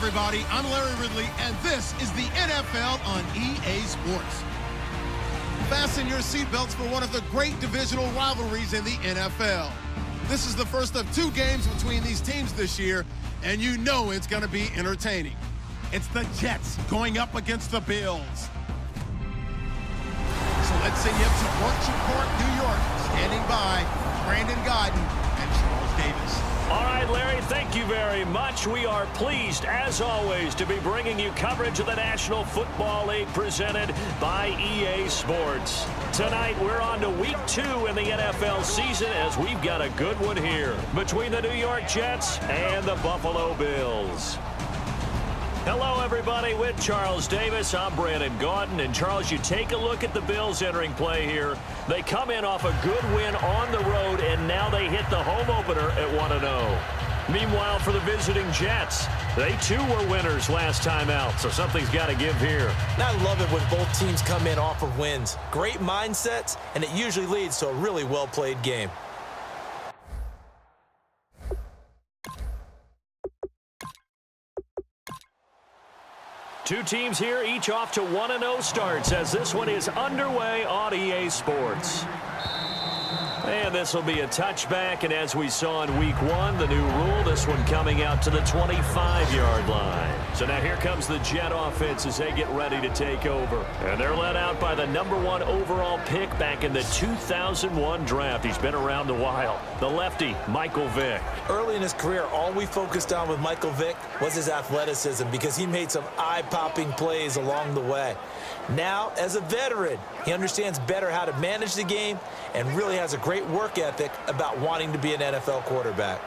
everybody. I'm Larry Ridley, and this is the NFL on EA Sports. Fasten your seatbelts for one of the great divisional rivalries in the NFL. This is the first of 2 games between these teams this year, and you know it's going to be entertaining. It's the Jets going up against the Bills. So let's send you up to Orchard, New York. Standing by, Brandon Godden and Charles Davis. All right, Larry, thank you very much. We are pleased, as always, to be bringing you coverage of the National Football League presented by EA Sports. Tonight, we're on to Week 2 in the NFL season as we've got a good one here between the New York Jets and the Buffalo Bills. Hello, everybody. With Charles Davis, I'm Brandon Gaudin. And, Charles, you take a look at the Bills entering play here. They come in off a good win on the road, and now they hit the home opener at 1-0. Meanwhile, for the visiting Jets, they, too, were winners last time out, so something's got to give here. I love it when both teams come in off of wins. Great mindsets, and it usually leads to a really well-played game. Two teams here, each off to 1-0 starts as this one is underway on EA Sports. And this will be a touchback, and as we saw in Week 1, the new rule, this one coming out to the 25-yard line. So now here comes the Jet offense as they get ready to take over. And they're led out by the #1 overall pick back in the 2001 draft. He's been around a while. The lefty, Michael Vick. Early in his career, all we focused on with Michael Vick was his athleticism because he made some eye-popping plays along the way. Now, as a veteran, he understands better how to manage the game and really has a great work ethic about wanting to be an NFL quarterback.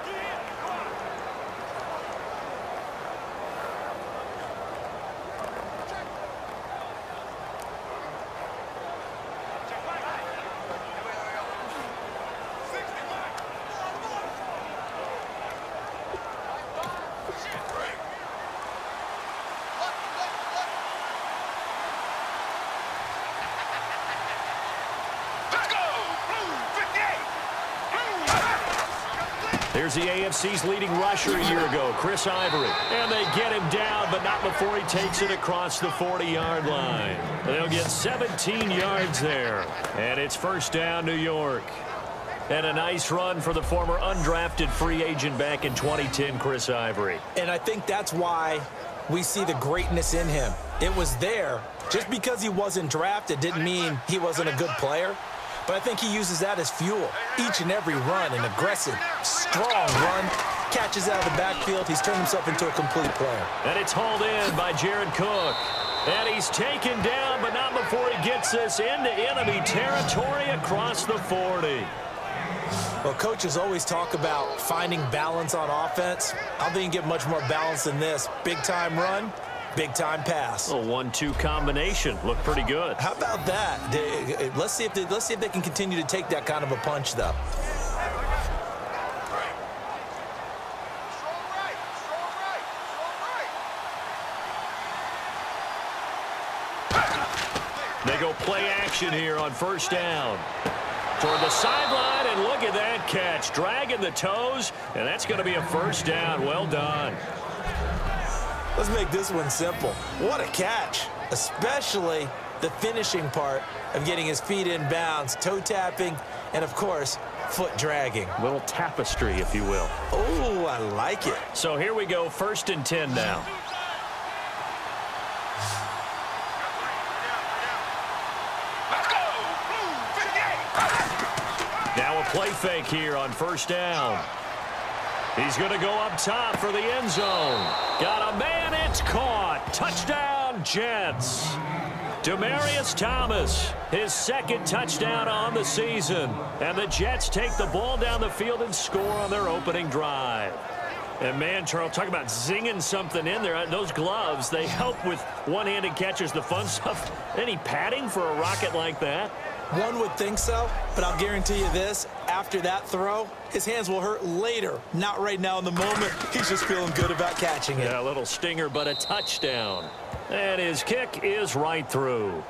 Here's the AFC's leading rusher a year ago, Chris Ivory. And they get him down, but not before he takes it across the 40-yard line. They'll get 17 yards there. And it's first down, New York. And a nice run for the former undrafted free agent back in 2010, Chris Ivory. And I think that's why we see the greatness in him. It was there. Just because he wasn't drafted didn't mean he wasn't a good player. But I think he uses that as fuel. Each and every run, an aggressive, strong run, catches out of the backfield. He's turned himself into a complete player. And it's hauled in by Jared Cook. And he's taken down, but not before he gets this into enemy territory across the 40. Well, coaches always talk about finding balance on offense. I don't think you can get much more balance than this. Big-time run. Big-time pass. A 1-2 combination. Looked pretty good. How about that? Let's see if they can continue to take that kind of a punch, though. They go play action here on first down. Toward the sideline, and look at that catch. Dragging the toes, and that's going to be a first down. Well done. Let's make this one simple. What a catch, especially the finishing part of getting his feet in bounds, toe tapping, and, of course, foot dragging. Little tapestry, if you will. Oh, I like it. So here we go, 1st and 10 now. Now a play fake here on first down. He's going to go up top for the end zone. Got a man, it's caught. Touchdown, Jets. Demaryius Thomas, his 2nd touchdown on the season. And the Jets take the ball down the field and score on their opening drive. And, man, Charles, talk about zinging something in there. Those gloves, they help with one-handed catches, the fun stuff. Any padding for a rocket like that? One would think so, but I'll guarantee you this. After that throw, his hands will hurt later, not right now in the moment. He's just feeling good about catching it. Yeah, a little stinger, but a touchdown. And his kick is right through.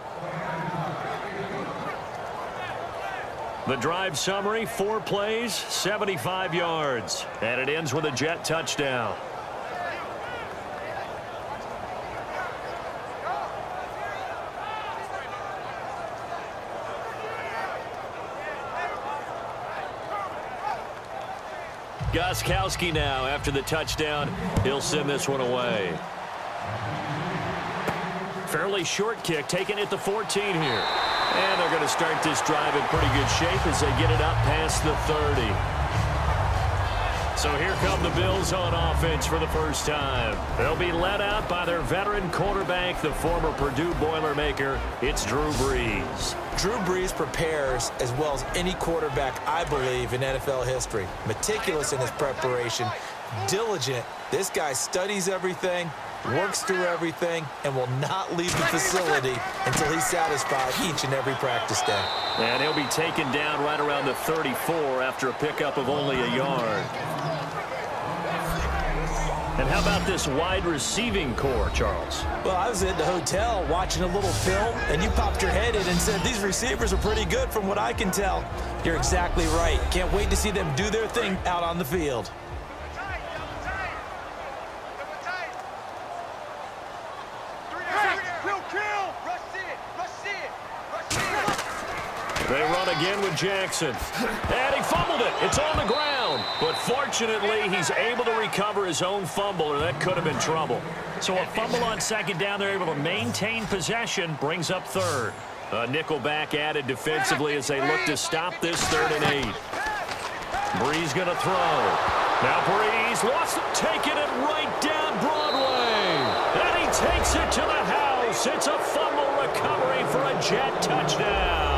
The drive summary, 4 plays, 75 yards. And it ends with a Jet touchdown. Gostkowski now, after the touchdown, he'll send this one away. Fairly short kick, taken at the 14 here. And they're going to start this drive in pretty good shape as they get it up past the 30. So here come the Bills on offense for the first time. They'll be led out by their veteran quarterback, the former Purdue Boilermaker. It's Drew Brees. Drew Brees prepares as well as any quarterback, I believe, in NFL history. Meticulous in his preparation, diligent. This guy studies everything, works through everything, and will not leave the facility until he's satisfied each and every practice day. And he'll be taken down right around the 34 after a pickup of only a yard. And how about this wide receiving core, Charles? Well, I was at the hotel watching a little film, and you popped your head in and said, these receivers are pretty good from what I can tell. You're exactly right. Can't wait to see them do their thing out on the field. They run again with Jackson. And he fumbled it. It's on the ground. But fortunately, he's able to recover his own fumble, or that could have been trouble. So a fumble on second down. They're able to maintain possession. Brings up third. A nickelback added defensively as they look to stop this 3rd and 8. Brees going to throw. Now Brees lost it, taking it right down Broadway. And he takes it to the house. It's a fumble recovery for a Jet touchdown.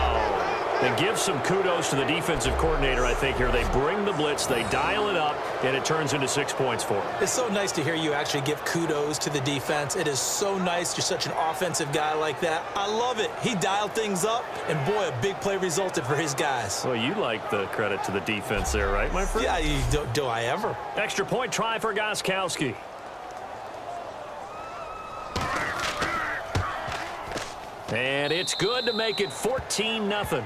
And give some kudos to the defensive coordinator, I think, here. They bring the blitz, they dial it up, and it turns into 6 points for them. It's so nice to hear you actually give kudos to the defense. It is so nice. You're such an offensive guy like that. I love it. He dialed things up, and boy, a big play resulted for his guys. Well, you like the credit to the defense there, right, my friend? Yeah, do I ever? Extra point try for Gostkowski. And it's good to make it 14-0.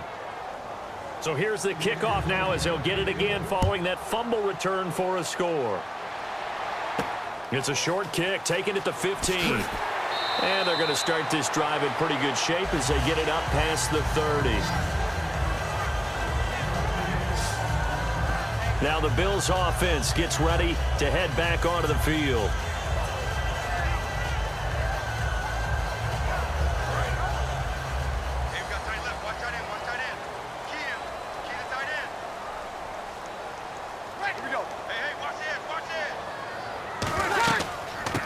So here's the kickoff now as they'll get it again following that fumble return for a score. It's a short kick, taken at the 15. And they're going to start this drive in pretty good shape as they get it up past the 30. Now the Bills offense gets ready to head back onto the field.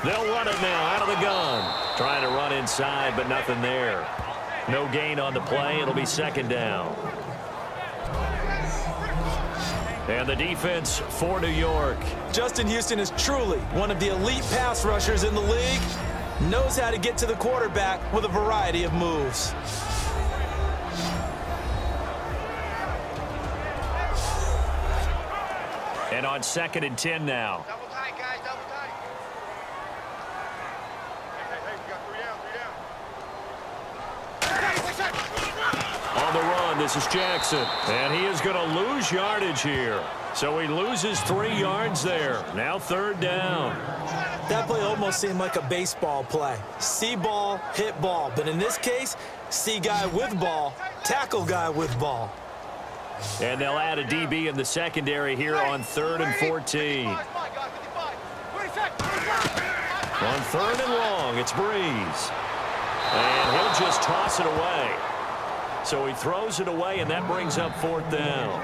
They'll run it now out of the gun. Trying to run inside, but nothing there. No gain on the play. It'll be second down. And the defense for New York. Justin Houston is truly one of the elite pass rushers in the league. Knows how to get to the quarterback with a variety of moves. And on 2nd and 10 now. Double tight, guys, double tight. Hey, we got 3 down. On the run, this is Jackson. And he is going to lose yardage here. So he loses 3 yards there. Now 3rd down. That play almost seemed like a baseball play. See ball, hit ball. But in this case, see guy with ball, tackle guy with ball. And they'll add a DB in the secondary here on 3rd and 14. On 3rd and long, it's Brees. And he'll just toss it away. So he throws it away, and that brings up 4th down.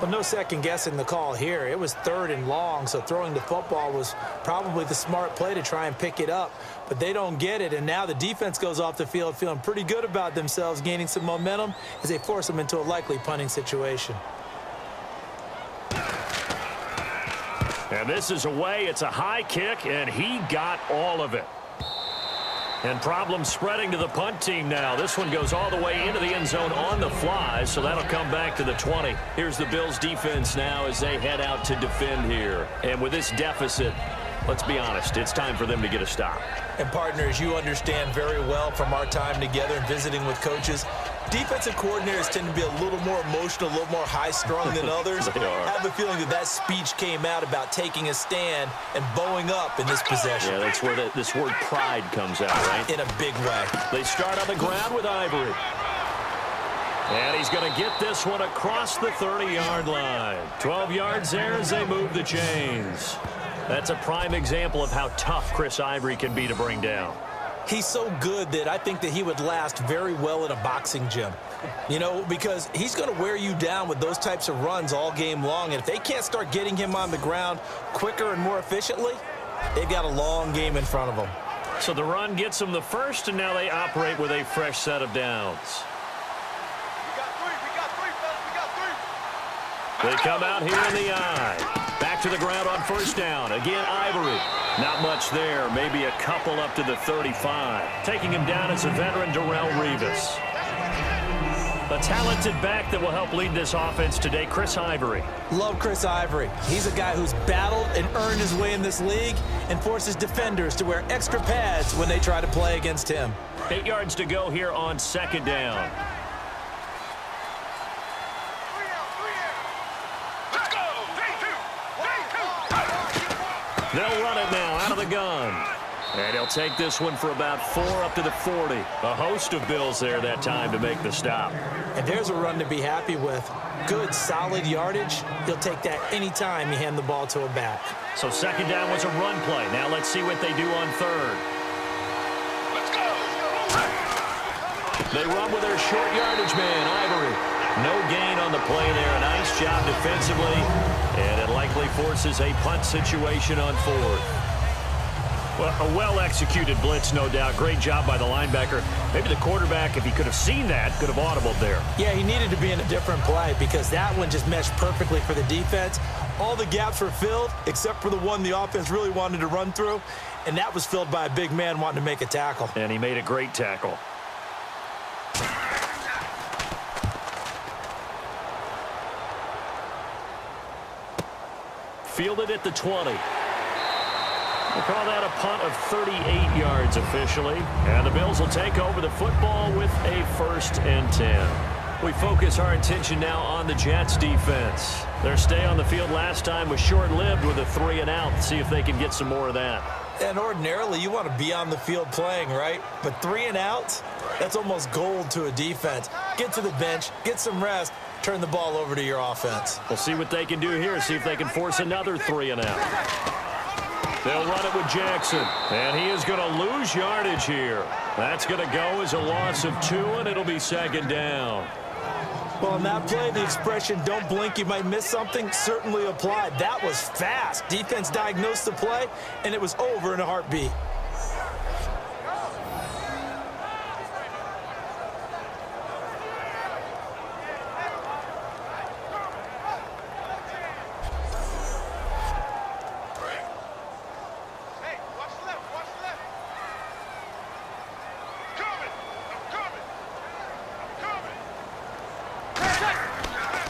Well, no second guessing the call here. It was 3rd and long, so throwing the football was probably the smart play to try and pick it up. But they don't get it, and now the defense goes off the field feeling pretty good about themselves, gaining some momentum as they force them into a likely punting situation. And this is away. It's a high kick, and he got all of it. And problems spreading to the punt team now. This one goes all the way into the end zone on the fly, so that'll come back to the 20. Here's the Bills defense now as they head out to defend here. And with this deficit, let's be honest, it's time for them to get a stop. And partners, you understand very well from our time together and visiting with coaches, defensive coordinators tend to be a little more emotional, a little more high-strung than others. They are. I have a feeling that speech came out about taking a stand and bowing up in this possession. Yeah, that's where this word pride comes out, right? In a big way. They start on the ground with Ivory. And he's going to get this one across the 30-yard line. 12 yards there as they move the chains. That's a prime example of how tough Chris Ivory can be to bring down. He's so good that I think that he would last very well in a boxing gym. You know, because he's going to wear you down with those types of runs all game long. And if they can't start getting him on the ground quicker and more efficiently, they've got a long game in front of them. So the run gets them the first, and now they operate with a fresh set of downs. We got three, fellas. We got three. They come out here in the eye. Back to the ground on first down. Again, Ivory. Not much there. Maybe a couple up to the 35. Taking him down is a veteran, Darrelle Revis. A talented back that will help lead this offense today, Chris Ivory. Love Chris Ivory. He's a guy who's battled and earned his way in this league and forces defenders to wear extra pads when they try to play against him. 8 yards to go here on second down. Let's go. 3-2. They'll run it now out of the gun. And he'll take this one for about 4 up to the 40. A host of Bills there that time to make the stop. And there's a run to be happy with. Good, solid yardage. He'll take that anytime you hand the ball to a back. So second down was a run play. Now let's see what they do on third. Let's go. They run with their short yardage man, Ivory. No gain on the play there. A nice job defensively. And it likely forces a punt situation on fourth. Well, a well-executed blitz, no doubt. Great job by the linebacker. Maybe the quarterback, if he could have seen that, could have audibled there. Yeah, he needed to be in a different play because that one just meshed perfectly for the defense. All the gaps were filled except for the one the offense really wanted to run through, and that was filled by a big man wanting to make a tackle. And he made a great tackle. Fielded at the 20. We'll call that a punt of 38 yards officially. And the Bills will take over the football with a 1st and 10. We focus our attention now on the Jets defense. Their stay on the field last time was short-lived with a 3-and-out. See if they can get some more of that. And ordinarily, you want to be on the field playing, right? But 3-and-outs, that's almost gold to a defense. Get to the bench, get some rest, turn the ball over to your offense. We'll see what they can do here. See if they can force another 3-and-out. They'll run it with Jackson, and he is going to lose yardage here. That's going to go as a loss of 2, and it'll be second down. Well, on that play, the expression, don't blink, you might miss something, certainly applied. That was fast. Defense diagnosed the play, and it was over in a heartbeat.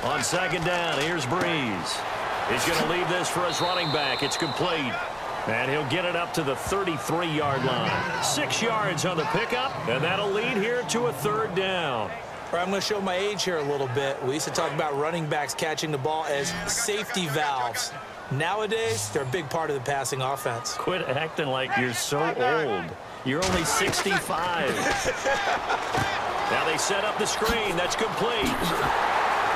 On second down, here's Breeze. He's going to leave this for his running back. It's complete. And he'll get it up to the 33-yard line. 6 yards on the pickup, and that'll lead here to a 3rd down. I'm going to show my age here a little bit. We used to talk about running backs catching the ball as safety valves. Nowadays, they're a big part of the passing offense. Quit acting like you're so old. You're only 65. Now they set up the screen. That's complete.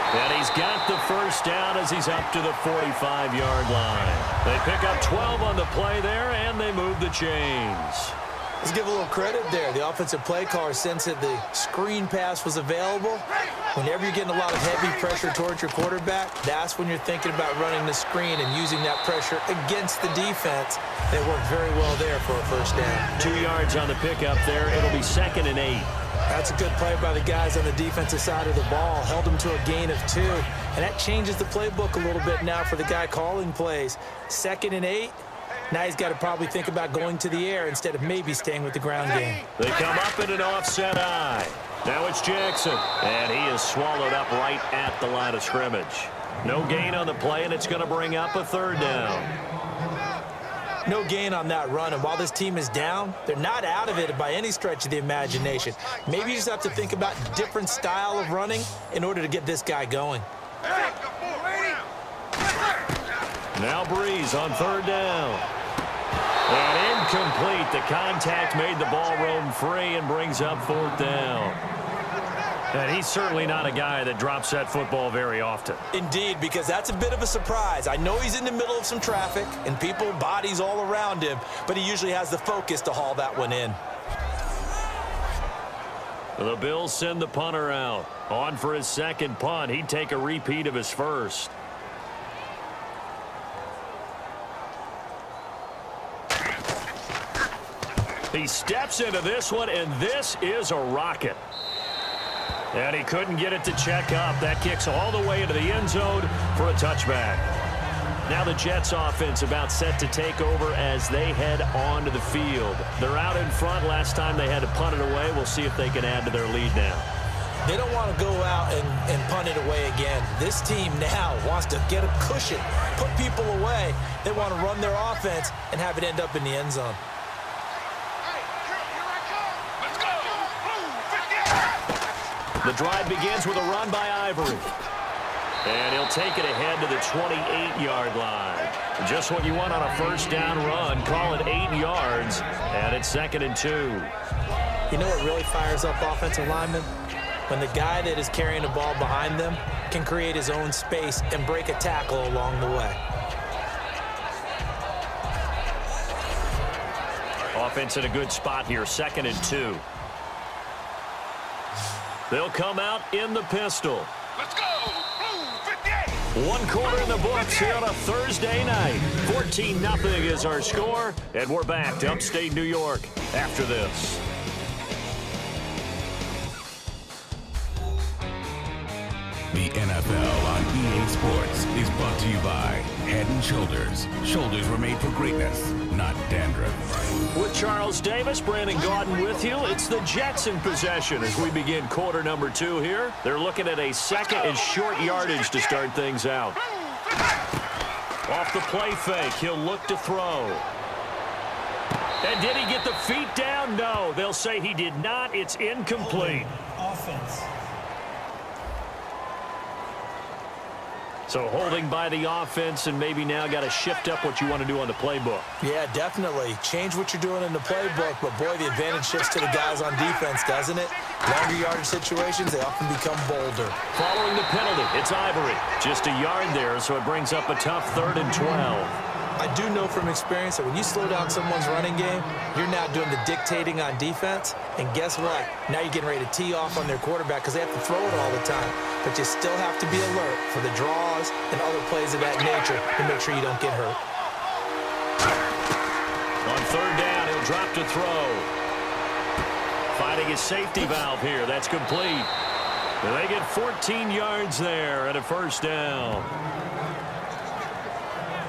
And he's got the 1st down as he's up to the 45-yard line. They pick up 12 on the play there, and they move the chains. Let's give a little credit there. The offensive play caller sensed that the screen pass was available. Whenever you're getting a lot of heavy pressure towards your quarterback, that's when you're thinking about running the screen and using that pressure against the defense. They worked very well there for a 1st down. 2 yards on the pickup there. It'll be 2nd and 8. That's a good play by the guys on the defensive side of the ball. Held them to a gain of 2. And that changes the playbook a little bit now for the guy calling plays. 2nd and 8. Now he's got to probably think about going to the air instead of maybe staying with the ground game. They come up in an offset eye. Now it's Jackson. And he is swallowed up right at the line of scrimmage. No gain on the play, and it's going to bring up a 3rd down. No gain on that run, and while this team is down, they're not out of it by any stretch of the imagination. Maybe you just have to think about a different style of running in order to get this guy going. Now Breeze on 3rd down. And incomplete. The contact made the ball roam free and brings up 4th down. And he's certainly not a guy that drops that football very often. Indeed, because that's a bit of a surprise. I know he's in the middle of some traffic and people, bodies all around him, but he usually has the focus to haul that one in. The Bills send the punter out. On for his second punt. He'd take a repeat of his first. He steps into this one, and this is a rocket. And he couldn't get it to check up. That kicks all the way into the end zone for a touchback. Now the Jets offense about set to take over as they head onto the field. They're out in front. Last time they had to punt it away. We'll see if they can add to their lead now. They don't want to go out and punt it away again. This team now wants to get a cushion, put people away. They want to run their offense and have it end up in the end zone. The drive begins with a run by Ivory. And he'll take it ahead to the 28-yard line. Just what you want on a first down run. Call it 8 yards, and it's 2nd and 2. You know what really fires up offensive linemen? When the guy that is carrying the ball behind them can create his own space and break a tackle along the way. Offense in a good spot here, 2nd and 2. They'll come out in the pistol. Let's go! Blue 58! 1 quarter in the books here on a Thursday night. 14-0 is our score, and we're back to upstate New York after this. The NFL on EA Sports is brought to you by Head & Shoulders. Shoulders were made for greatness, not dandruff. With Charles Davis, Brandon Gaudin with you. It's the Jets in possession as we begin quarter number 2 here. They're looking at a 2nd and short yardage to start things out. Off the play fake, he'll look to throw. And did he get the feet down? No, they'll say he did not. It's incomplete. Offense. So holding by the offense, and maybe now got to shift up what you want to do on the playbook. Yeah, definitely. Change what you're doing in the playbook, but boy, the advantage shifts to the guys on defense, doesn't it? Longer yardage situations, they often become bolder. Following the penalty, it's Ivory. Just a yard there, so it brings up a tough 3rd and 12. I do know from experience that when you slow down someone's running game, you're now doing the dictating on defense, and guess what? Now you're getting ready to tee off on their quarterback because they have to throw it all the time. But you still have to be alert for the draws and other plays of that nature to make sure you don't get hurt. On 3rd down, he'll drop to throw. Finding his safety valve here. That's complete. And they get 14 yards there and a 1st down.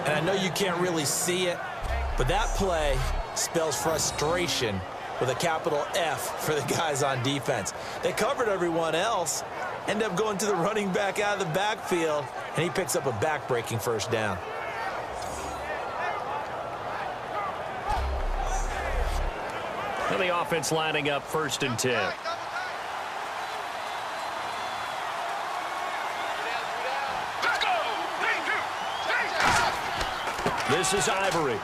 And I know you can't really see it, but that play spells frustration with a capital F for the guys on defense. They covered everyone else, end up going to the running back out of the backfield, and he picks up a back-breaking 1st down. And the offense lining up 1st and 10. This is Ivory.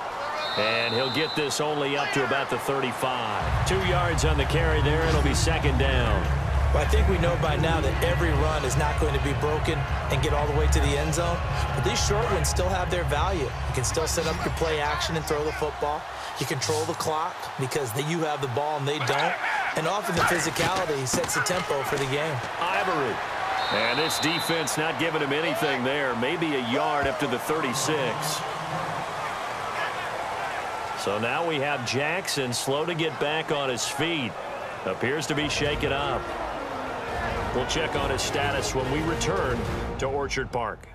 And he'll get this only up to about the 35. 2 yards on the carry there. It'll be 2nd down. Well, I think we know by now that every run is not going to be broken and get all the way to the end zone. But these short ones still have their value. You can still set up your play action and throw the football. You control the clock because you have the ball and they don't. And often the physicality sets the tempo for the game. Ivory. And this defense not giving him anything there. Maybe a yard up to the 36. So now we have Jackson slow to get back on his feet. Appears to be shaken up. We'll check on his status when we return to Orchard Park.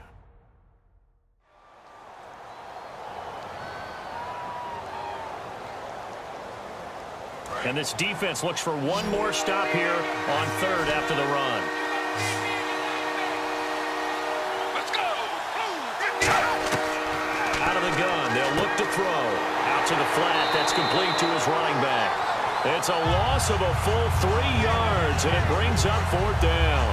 And this defense looks for one more stop here on 3rd after the run. Let's go! Out of the gun, they'll look to throw. Out to the flat, that's complete to his running back. It's a loss of a full 3 yards, and it brings up 4th down.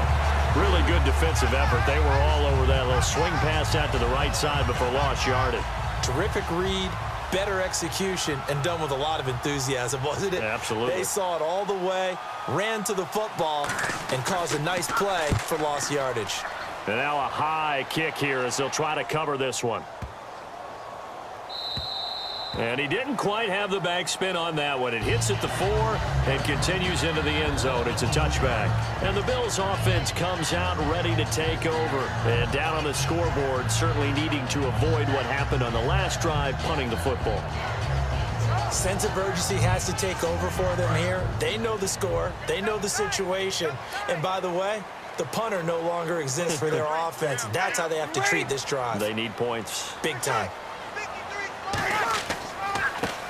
Really good defensive effort. They were all over that little swing pass out to the right side before lost yardage. Terrific read, better execution and done with a lot of enthusiasm, wasn't it? Absolutely. They saw it all the way, ran to the football, and caused a nice play for lost yardage. And now a high kick here as they'll try to cover this one. And he didn't quite have the backspin on that one. It hits at the 4 and continues into the end zone. It's a touchback. And the Bills offense comes out ready to take over. And down on the scoreboard, certainly needing to avoid what happened on the last drive, punting the football. Sense of urgency has to take over for them here. They know the score. They know the situation. And by the way, the punter no longer exists for their offense. That's how they have to treat this drive. They need points. Big time.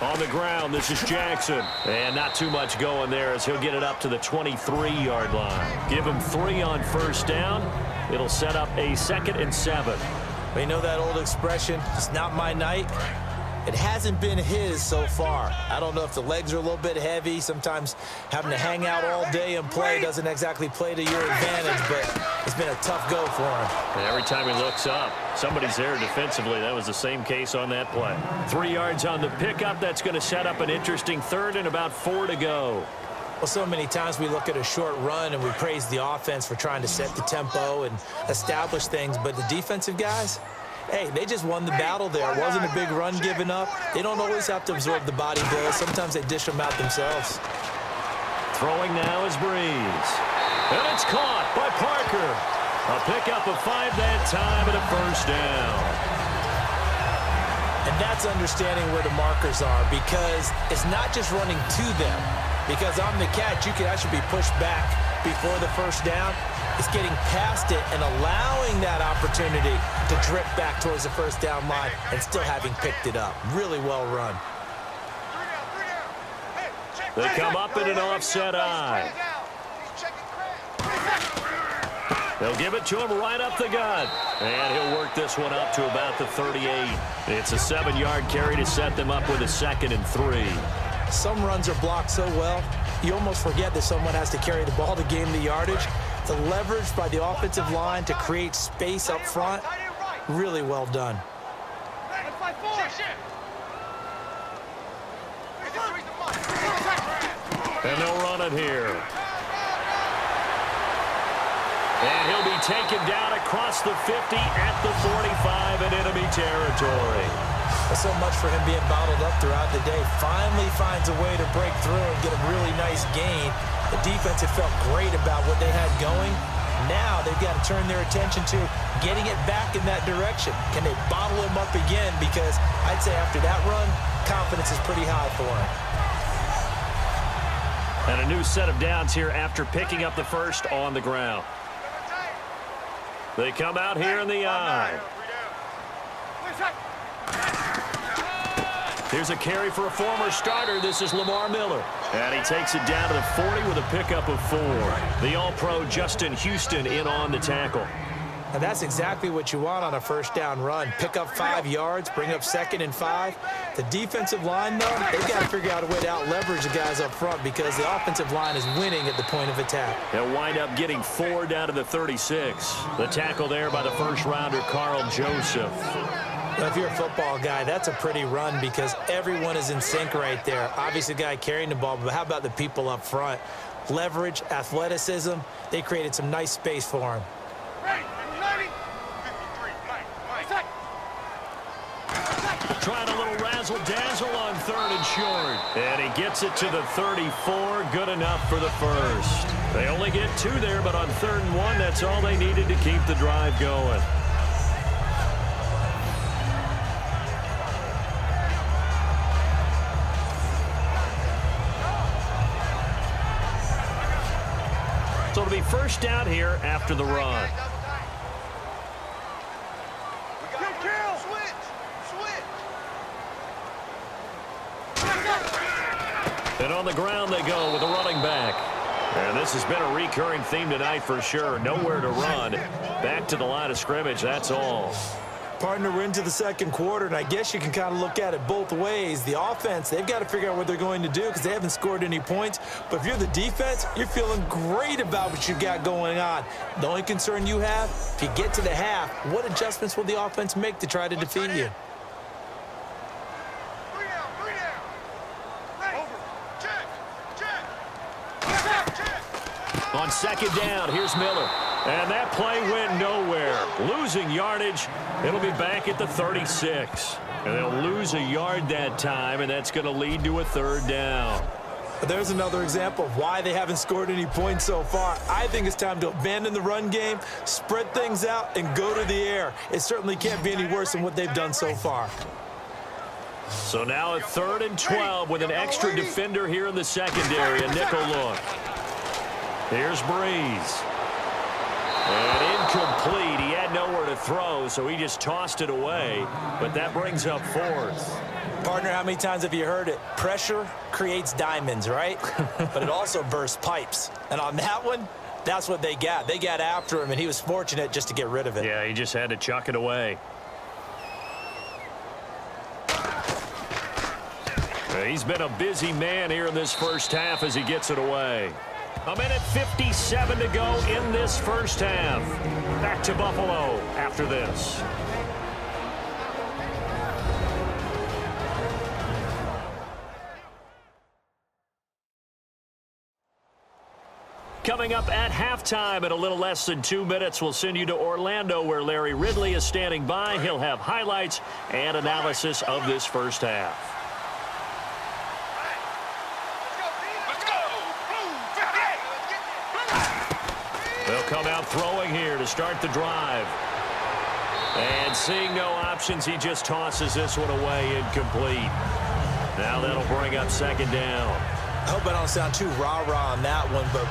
On the ground, this is Jackson. And not too much going there as he'll get it up to the 23-yard line. Give him 3 on first down. It'll set up a 2nd and 7. We know that old expression, it's not my night. It hasn't been his so far. I don't know if the legs are a little bit heavy. Sometimes having to hang out all day and play doesn't exactly play to your advantage, but it's been a tough go for him. And every time he looks up, somebody's there defensively. That was the same case on that play. 3 yards on the pickup. That's going to set up an interesting 3rd and about 4 to go. Well, so many times we look at a short run and we praise the offense for trying to set the tempo and establish things, but the defensive guys, hey, they just won the battle there. It wasn't a big run given up. They don't always have to absorb the body blows. Sometimes they dish them out themselves. Throwing now is Breeze. And it's caught by Parker. A pickup of 5 that time and a first down. And that's understanding where the markers are, because it's not just running to them. Because on the catch, you can actually be pushed back before the first down. It's getting past it and allowing that opportunity to drip back towards the first down line and still having picked it up. Really well run. They come up in an offset eye. They'll give it to him right up the gut. And he'll work this one up to about the 38. It's a 7-yard carry to set them up with a 2nd and 3. Some runs are blocked so well, you almost forget that someone has to carry the ball to gain the yardage. The leverage by the offensive line to create space up front, really well done. And they'll run it here. And he'll be taken down across the 50 at the 45 in enemy territory. So much for him being bottled up throughout the day. Finally finds a way to break through and get a really nice gain. The defense had felt great about what they had going. Now they've got to turn their attention to getting it back in that direction. Can they bottle him up again? Because I'd say after that run, confidence is pretty high for him. And a new set of downs here after picking up the first on the ground. They come out here in the eye. Here's a carry for a former starter. This is Lamar Miller. And he takes it down to the 40 with a pickup of 4. The All-Pro Justin Houston in on the tackle. And that's exactly what you want on a first down run. Pick up 5 yards, bring up 2nd and 5. The defensive line, though, they've got to figure out a way to out-leverage the guys up front because the offensive line is winning at the point of attack. They'll wind up getting 4 down to the 36. The tackle there by the first-rounder, Carl Joseph. Now, if you're a football guy, that's a pretty run because everyone is in sync right there. Obviously, the guy carrying the ball, but how about the people up front? Leverage, athleticism, they created some nice space for him. Trying a little razzle-dazzle on 3rd and short. And he gets it to the 34. Good enough for the first. They only get 2 there, but on 3rd and 1, that's all they needed to keep the drive going. So it'll be first down here after the run. And on the ground they go with a running back. And this has been a recurring theme tonight for sure. Nowhere to run. Back to the line of scrimmage, that's all. Partner, we're into the second quarter, and I guess you can kind of look at it both ways. The offense, they've got to figure out what they're going to do because they haven't scored any points. But if you're the defense, you're feeling great about what you got going on. The only concern you have, if you get to the half, what adjustments will the offense make to try to defeat you? On second down, here's Miller. And that play went nowhere. Losing yardage. It'll be back at the 36. And they'll lose a yard that time, and that's going to lead to a third down. There's another example of why they haven't scored any points so far. I think it's time to abandon the run game, spread things out, and go to the air. It certainly can't be any worse than what they've done so far. So now a 3rd and 12 with an extra defender here in the secondary. A nickel look. Here's Breeze. And incomplete. He had nowhere to throw, so he just tossed it away. But that brings up 4th. Partner, how many times have you heard it? Pressure creates diamonds, right? But it also bursts pipes. And on that one, that's what they got. They got after him, and he was fortunate just to get rid of it. Yeah, he just had to chuck it away. He's been a busy man here in this first half as he gets it away. A minute 57 to go in this first half. Back to Buffalo after this. Coming up at halftime in a little less than 2 minutes, we'll send you to Orlando where Larry Ridley is standing by. He'll have highlights and analysis of this first half. They'll come out throwing here to start the drive. And seeing no options, he just tosses this one away incomplete. Now that'll bring up second down. I hope I don't sound too rah-rah on that one, but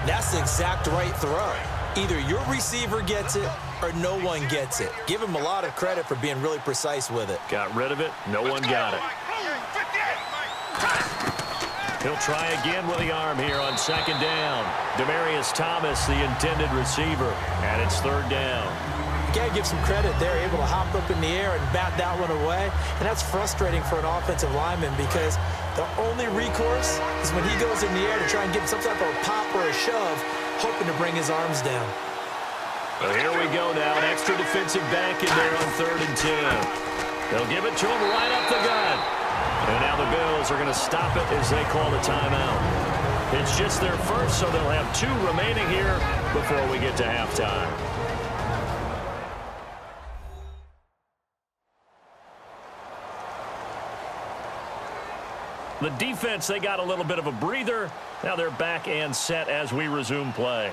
that's the exact right throw. Either your receiver gets it or no one gets it. Give him a lot of credit for being really precise with it. Got rid of it. No one got it. He'll try again with the arm here on second down. Demaryius Thomas, the intended receiver, and it's third down. You got to give some credit. They're able to hop up in the air and bat that one away, and that's frustrating for an offensive lineman because the only recourse is when he goes in the air to try and get some type of a pop or a shove, hoping to bring his arms down. Well, here we go now. An extra defensive back in there on 3rd and 10. They'll give it to him right up the gut. And now the Bills are going to stop it as they call the timeout. It's just their first, so they'll have 2 remaining here before we get to halftime. The defense, they got a little bit of a breather. Now they're back and set as we resume play.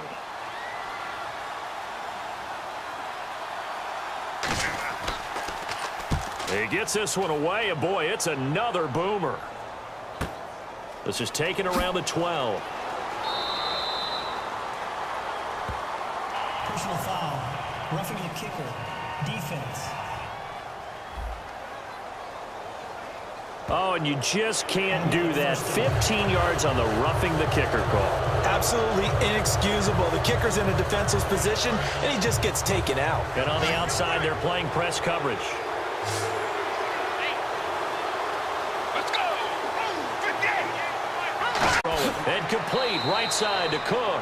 He gets this one away, and boy, it's another boomer. This is taken around the 12. Personal foul, roughing the kicker, defense. Oh, and you just can't do that. 15 yards on the roughing the kicker call. Absolutely inexcusable. The kicker's in a defensive position, and he just gets taken out. And on the outside, they're playing press coverage. And complete, right side to Cook.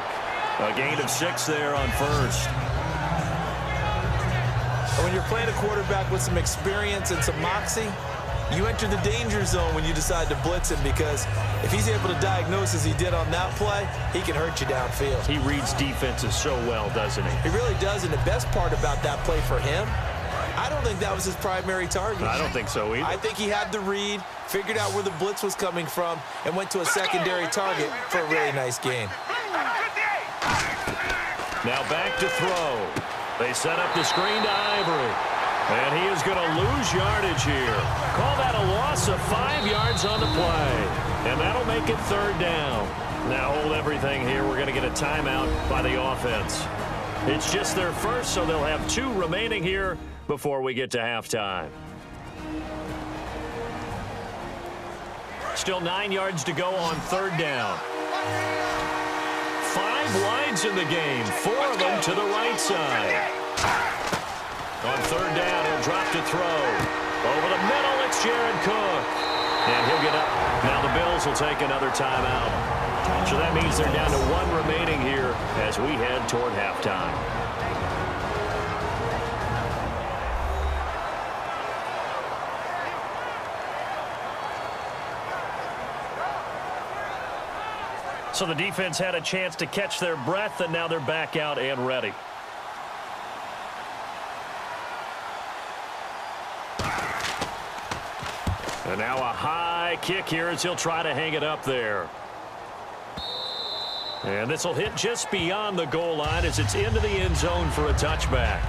A gain of 6 there on first. When you're playing a quarterback with some experience and some moxie, you enter the danger zone when you decide to blitz him because if he's able to diagnose as he did on that play, he can hurt you downfield. He reads defenses so well, doesn't he? He really does, and the best part about that play for him, I don't think that was his primary target. I don't think so either. I think he had the read, figured out where the blitz was coming from, and went to a secondary target for a really nice gain. Now back to throw. They set up the screen to Ivory. And he is going to lose yardage here. Call that a loss of 5 yards on the play. And that'll make it third down. Now hold everything here. We're going to get a timeout by the offense. It's just their first, so they'll have 2 remaining here before we get to halftime. Still 9 yards to go on third down. 5 wides in the game, 4 of them to the right side. On third down, he'll drop to throw. Over the middle, it's Jared Cook. And he'll get up. Now the Bills will take another timeout. So that means they're down to 1 remaining here as we head toward halftime. So the defense had a chance to catch their breath, and now they're back out and ready. And now a high kick here as he'll try to hang it up there. And this will hit just beyond the goal line as it's into the end zone for a touchback.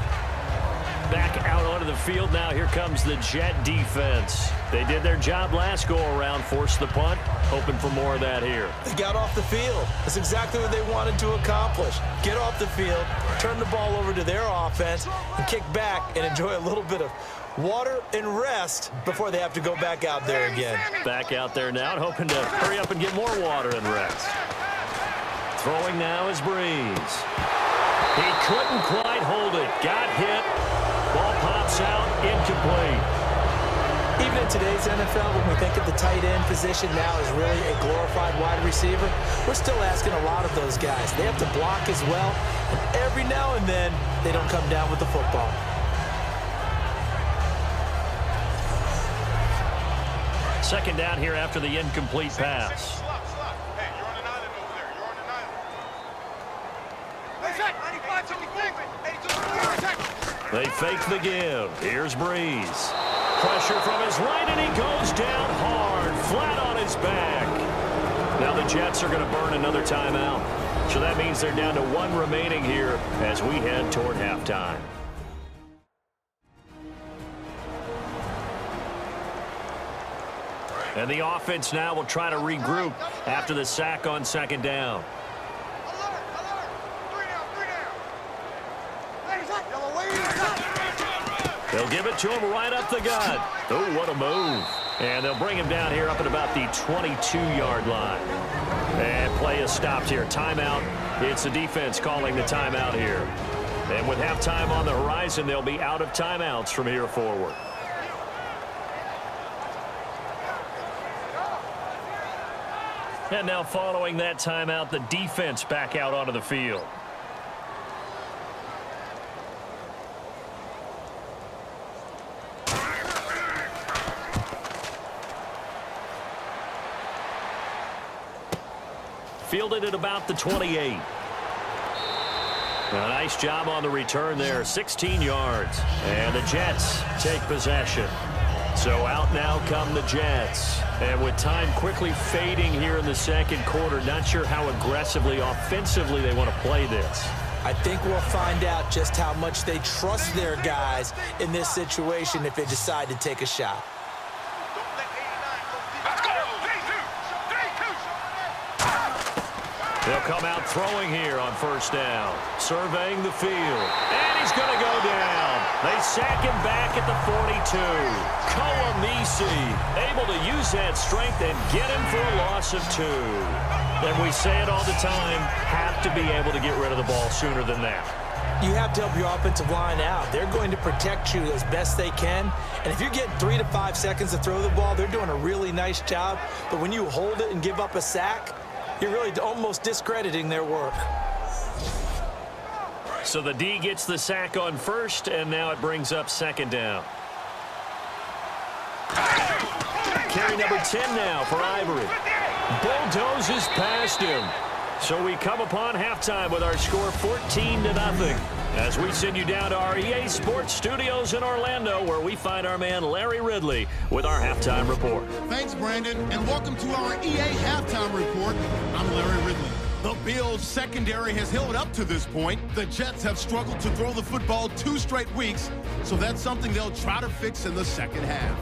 Back out onto the field now. Here comes the Jet defense. They did their job last go-around, forced the punt, hoping for more of that here. They got off the field. That's exactly what they wanted to accomplish. Get off the field, turn the ball over to their offense, and kick back and enjoy a little bit of water and rest before they have to go back out there again. Back out there now and hoping to hurry up and get more water and rest. Throwing now is Breeze. He couldn't quite hold it. Got hit. Ball pops out, incomplete. Even in today's NFL, when we think of the tight end position now as really a glorified wide receiver, we're still asking a lot of those guys. They have to block as well, and every now and then, they don't come down with the football. Second down here after the incomplete pass. Hey, you're on an island over there. You're on an island. They fake the give. Here's Breeze. Pressure from his right, and he goes down hard, flat on his back. Now the Jets are going to burn another timeout. So that means they're down to one remaining here as we head toward halftime. And the offense now will try to regroup after the sack on second down. They'll give it to him right up the gut. Oh, what a move. And they'll bring him down here up at about the 22-yard line. And play is stopped here. Timeout. It's the defense calling the timeout here. And with halftime on the horizon, they'll be out of timeouts from here forward. And now following that timeout, the defense back out onto the field. Fielded at about the 28. A nice job on the return there, 16 yards. And the Jets take possession. So out now come the Jets. And with time quickly fading here in the second quarter, not sure how aggressively, offensively they want to play this. I think we'll find out just how much they trust their guys in this situation if they decide to take a shot. They'll come out throwing here on first down, surveying the field, and he's going to go down. They sack him back at the 42. Koamisi able to use that strength and get him for a loss of 2. And we say it all the time, have to be able to get rid of the ball sooner than that. You have to help your offensive line out. They're going to protect you as best they can. And if you're getting 3 to 5 seconds to throw the ball, they're doing a really nice job. But when you hold it and give up a sack, you're really almost discrediting their work. So the D gets the sack on first, and now it brings up second down. Carry number 10 now for Ivory. Bulldozes past him. So we come upon halftime with our score 14-0. As we send you down to our EA Sports Studios in Orlando, where we find our man Larry Ridley with our halftime report. Thanks, Brandon, and welcome to our EA Halftime Report. I'm Larry Ridley. The Bills' secondary has held up to this point. The Jets have struggled to throw the football 2 straight weeks, so that's something they'll try to fix in the second half.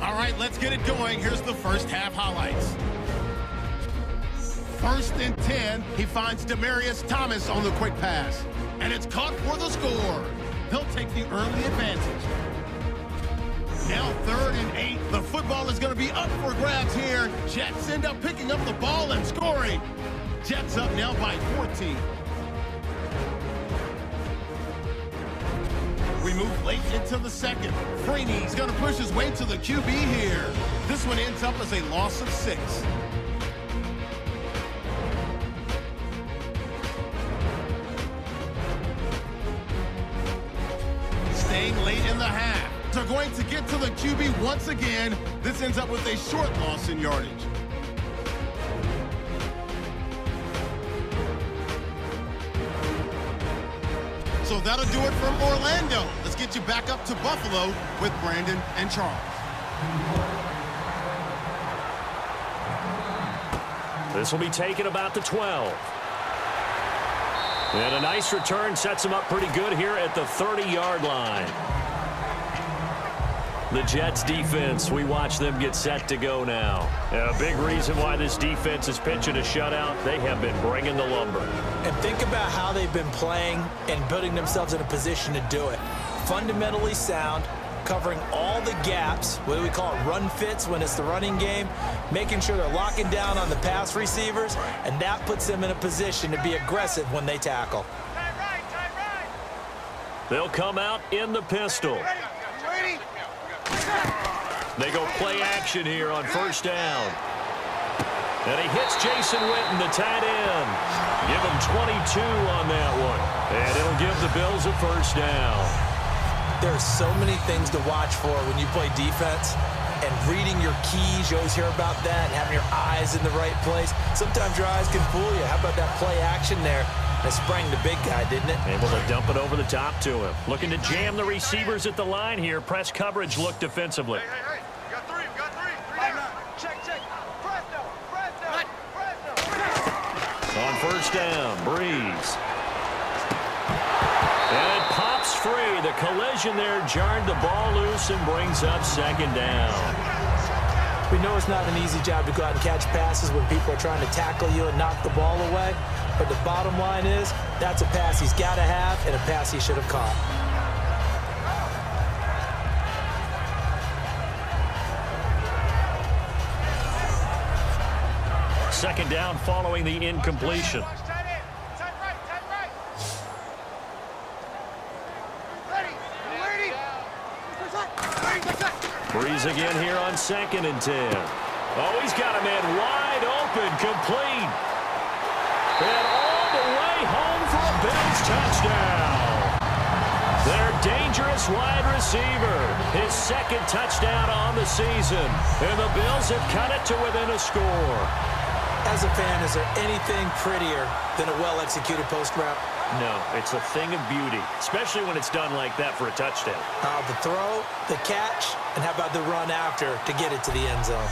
All right, let's get it going. Here's the first half highlights. 1st and 10, he finds Demaryius Thomas on the quick pass. And it's caught for the score. He'll take the early advantage. Now 3rd and 8. The football is going to be up for grabs here. Jets end up picking up the ball and scoring. Jets up now by 14. We move late into the second. Freeney's going to push his way to the QB here. This one ends up as a loss of 6. Staying late in the half. They're going to get to the QB once again. This ends up with a short loss in yardage. So that'll do it from Orlando. Let's get you back up to Buffalo with Brandon and Charles. This will be taken about the 12. And a nice return sets him up pretty good here at the 30-yard line. The Jets defense, we watch them get set to go now. A big reason why this defense is pitching a shutout, they have been bringing the lumber. And think about how they've been playing and putting themselves in a position to do it. Fundamentally sound, covering all the gaps, what do we call it, run fits when it's the running game, making sure they're locking down on the pass receivers, and that puts them in a position to be aggressive when they tackle. They'll come out in the pistol. They go play action here on first down. And he hits Jason Witten, the tight end. Give him 22 on that one. And it'll give the Bills a first down. There are so many things to watch for when you play defense. And reading your keys, you always hear about that, and having your eyes in the right place. Sometimes your eyes can fool you. How about that play action there? That sprang the big guy, didn't it? Able to dump it over the top to him. Looking to jam the receivers at the line here. Press coverage look defensively. Hey. We got three. Check. Press down. On first down, Breeze. And it pops free. The collision there jarred the ball loose and brings up second down. We know it's not an easy job to go out and catch passes when people are trying to tackle you and knock the ball away. But the bottom line is, that's a pass he's got to have and a pass he should have caught. Second down following the incompletion. Breeze again here on 2nd and 10. Oh, he's got a man wide open, complete. And all the way home for a Bills touchdown. Their dangerous wide receiver. His 2nd touchdown on the season. And the Bills have cut it to within a score. As a fan, is there anything prettier than a well-executed post route? No, it's a thing of beauty, especially when it's done like that for a touchdown. The throw, the catch, and how about the run after to get it to the end zone?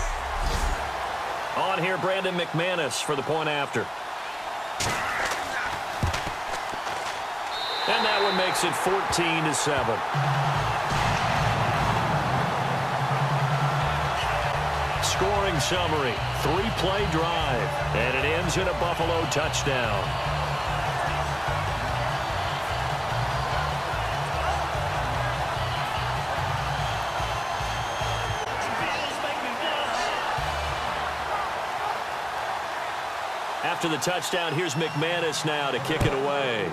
On here, Brandon McManus for the point after. And that one makes it 14-7. Scoring summary, 3-play drive, and it ends in a Buffalo touchdown. After the touchdown, here's McManus now to kick it away.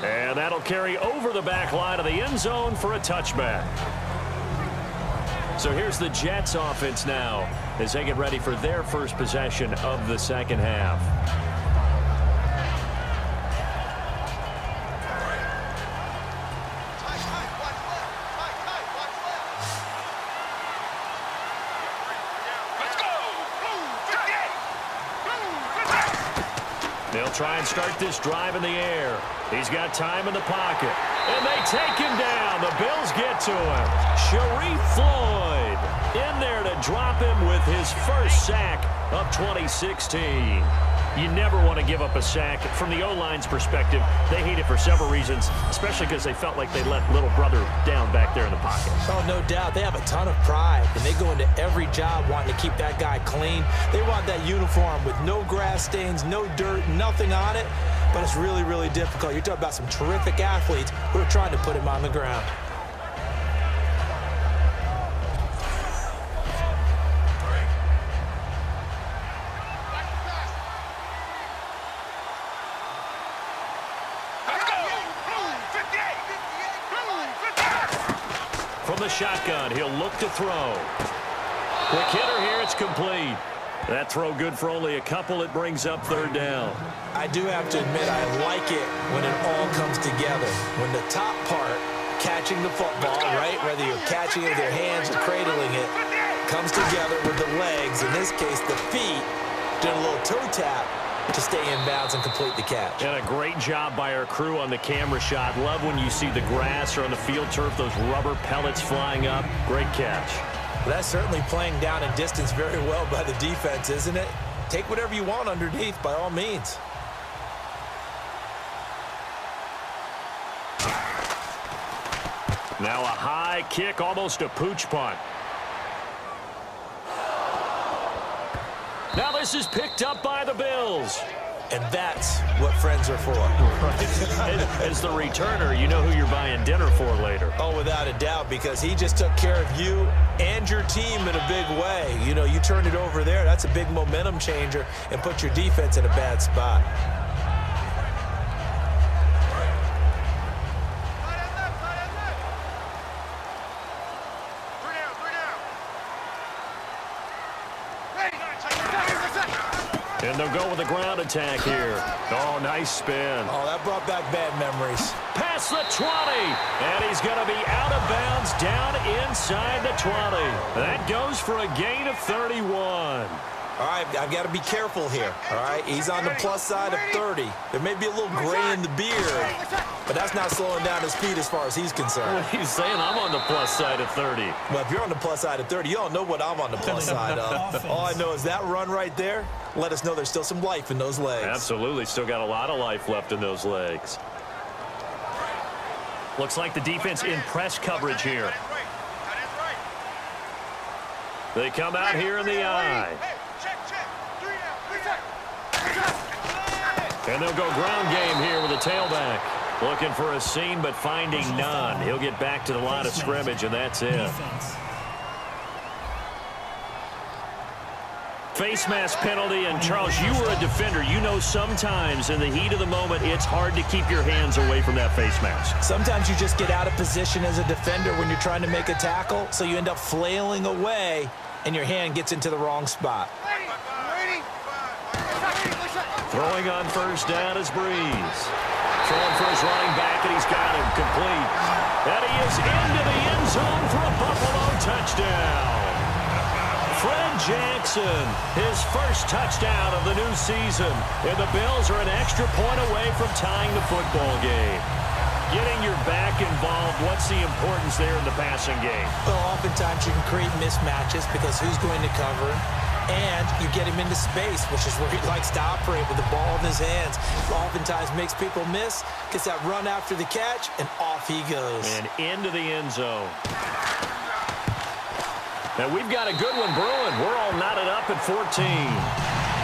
And that'll carry over the back line of the end zone for a touchback. So here's the Jets offense now as they get ready for their first possession of the second half. They'll try and start this drive in the air. He's got time in the pocket. And they take him down. The Bills get to him. Sharif Floyd in there to drop him with his first sack of 2016. You never want to give up a sack. From the O-line's perspective, they hate it for several reasons, especially because they felt like they let little brother down back there in the pocket. Oh, no doubt. They have a ton of pride, and they go into every job wanting to keep that guy clean. They want that uniform with no grass stains, no dirt, nothing on it, but it's really, really difficult. You're talking about some terrific athletes who are trying to put him on the ground. From the shotgun, he'll look to throw. Quick hitter here, it's complete. That throw good for only a couple. It brings up third down. I do have to admit I like it when it all comes together. When the top part, catching the football, right, whether you're catching it with your hands or cradling it, comes together with the legs, in this case the feet, doing a little toe tap, to stay in bounds and complete the catch. And a great job by our crew on the camera shot. Love when you see the grass or on the field turf, those rubber pellets flying up. Great catch. Well, that's certainly playing down and distance very well by the defense, isn't it? Take whatever you want underneath, by all means. Now a high kick, almost a pooch punt. Now this is picked up by the Bills. And that's what friends are for. Right. As the returner, you know who you're buying dinner for later. Oh, without a doubt, because he just took care of you and your team in a big way. You know, you turned it over there. That's a big momentum changer and put your defense in a bad spot. And they'll go with a ground attack here. Oh, nice spin. Oh, that brought back bad memories. Past the 20. And he's going to be out of bounds down inside the 20. That goes for a gain of 31. All right, I've got to be careful here, all right? He's on the plus side of 30. There may be a little gray in the beard, but that's not slowing down his speed as far as he's concerned. What he's saying, I'm on the plus side of 30. Well, if you're on the plus side of 30, you don't know what I'm on the plus side of. All I know is that run right there, let us know there's still some life in those legs. Absolutely, still got a lot of life left in those legs. Looks like the defense in press coverage here. They come out here in the eye. And they'll go ground game here with a tailback. Looking for a seam, but finding none. He'll get back to the line of scrimmage, and that's it. Face mask penalty, and Charles, you were a defender. You know sometimes in the heat of the moment, it's hard to keep your hands away from that face mask. Sometimes you just get out of position as a defender when you're trying to make a tackle, so you end up flailing away, and your hand gets into the wrong spot. Throwing on first down is Breeze. Throwing for his running back, and he's got him complete. And he is into the end zone for a Buffalo touchdown. Fred Jackson, his first touchdown of the new season. And the Bills are an extra point away from tying the football game. Getting your back involved, what's the importance there in the passing game? Well, oftentimes you can create mismatches because who's going to cover him? And you get him into space, which is where he likes to operate with the ball in his hands. Oftentimes makes people miss, gets that run after the catch, and off he goes. And into the end zone. Now we've got a good one brewing. We're all knotted up at 14.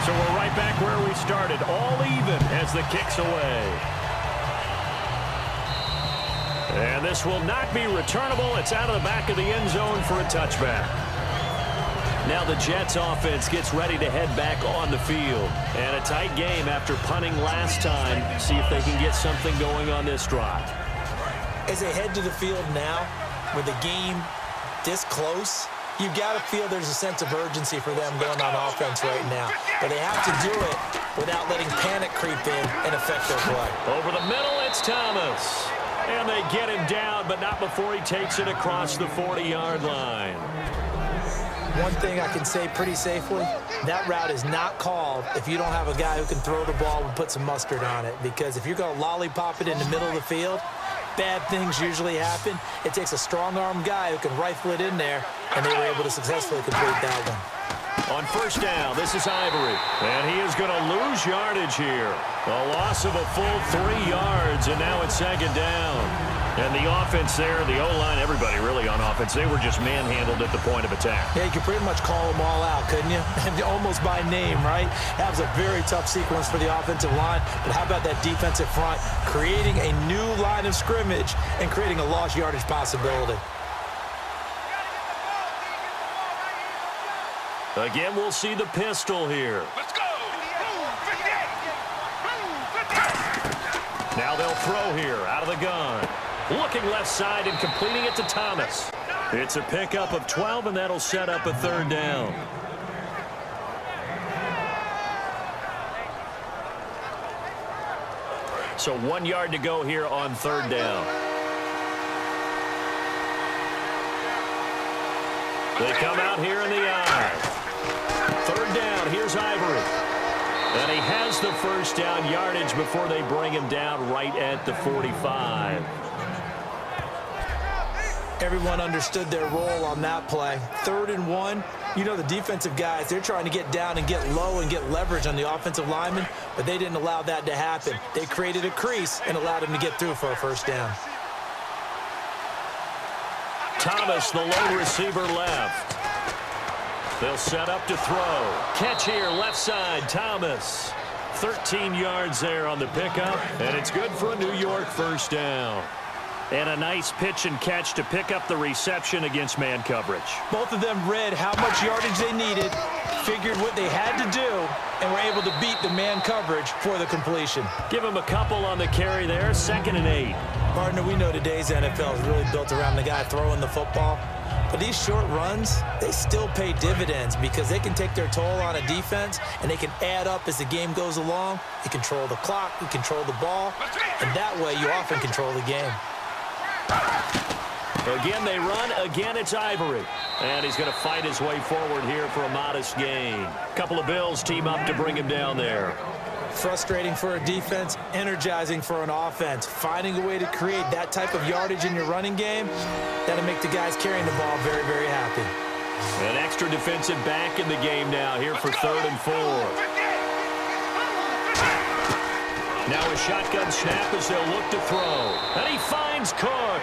So we're right back where we started, all even as the kick's away. And this will not be returnable. It's out of the back of the end zone for a touchback. Now the Jets offense gets ready to head back on the field. And a tight game after punting last time. See if they can get something going on this drive. As they head to the field now, with the game this close, you've got to feel there's a sense of urgency for them going on offense right now. But they have to do it without letting panic creep in and affect their play. Over the middle, it's Thomas. And they get him down, but not before he takes it across the 40-yard line. One thing I can say pretty safely, that route is not called if you don't have a guy who can throw the ball and put some mustard on it. Because if you're going to lollipop it in the middle of the field, bad things usually happen. It takes a strong-arm guy who can rifle it in there, and they were able to successfully complete that one. On first down, this is Ivory. And he is going to lose yardage here. A loss of a full 3 yards, and now it's second down. And the offense there, the O-line, everybody really on offense, they were just manhandled at the point of attack. Yeah, you could pretty much call them all out, couldn't you? Almost by name, right? That was a very tough sequence for the offensive line. But how about that defensive front creating a new line of scrimmage and creating a lost yardage possibility? Again, we'll see the pistol here. Let's go! Now they'll throw here out of the gun. Looking left side and completing it to Thomas. It's a pickup of 12, and that'll set up a third down. So 1 yard to go here on third down. They come out here in the eye. Third down, here's Ivory. And he has the first down yardage before they bring him down right at the 45. Everyone understood their role on that play. 3rd and 1. You know the defensive guys, they're trying to get down and get low and get leverage on the offensive lineman, but they didn't allow that to happen. They created a crease and allowed him to get through for a first down. Thomas, the lone receiver left. They'll set up to throw. Catch here, left side, Thomas. 13 yards there on the pickup, and it's good for a New York first down. And a nice pitch and catch to pick up the reception against man coverage. Both of them read how much yardage they needed, figured what they had to do, and were able to beat the man coverage for the completion. Give him a couple on the carry there, 2nd and 8. Partner, we know today's NFL is really built around the guy throwing the football. But these short runs, they still pay dividends because they can take their toll on a defense and they can add up as the game goes along. You control the clock, you control the ball, and that way you often control the game. Again they run, again it's Ivory. And he's going to fight his way forward here for a modest gain. A couple of Bills team up to bring him down there. Frustrating for a defense, energizing for an offense. Finding a way to create that type of yardage in your running game, that'll make the guys carrying the ball very, very happy. An extra defensive back in the game now here for 3rd and 4. Now a shotgun snap as they'll look to throw. And he finds Cook.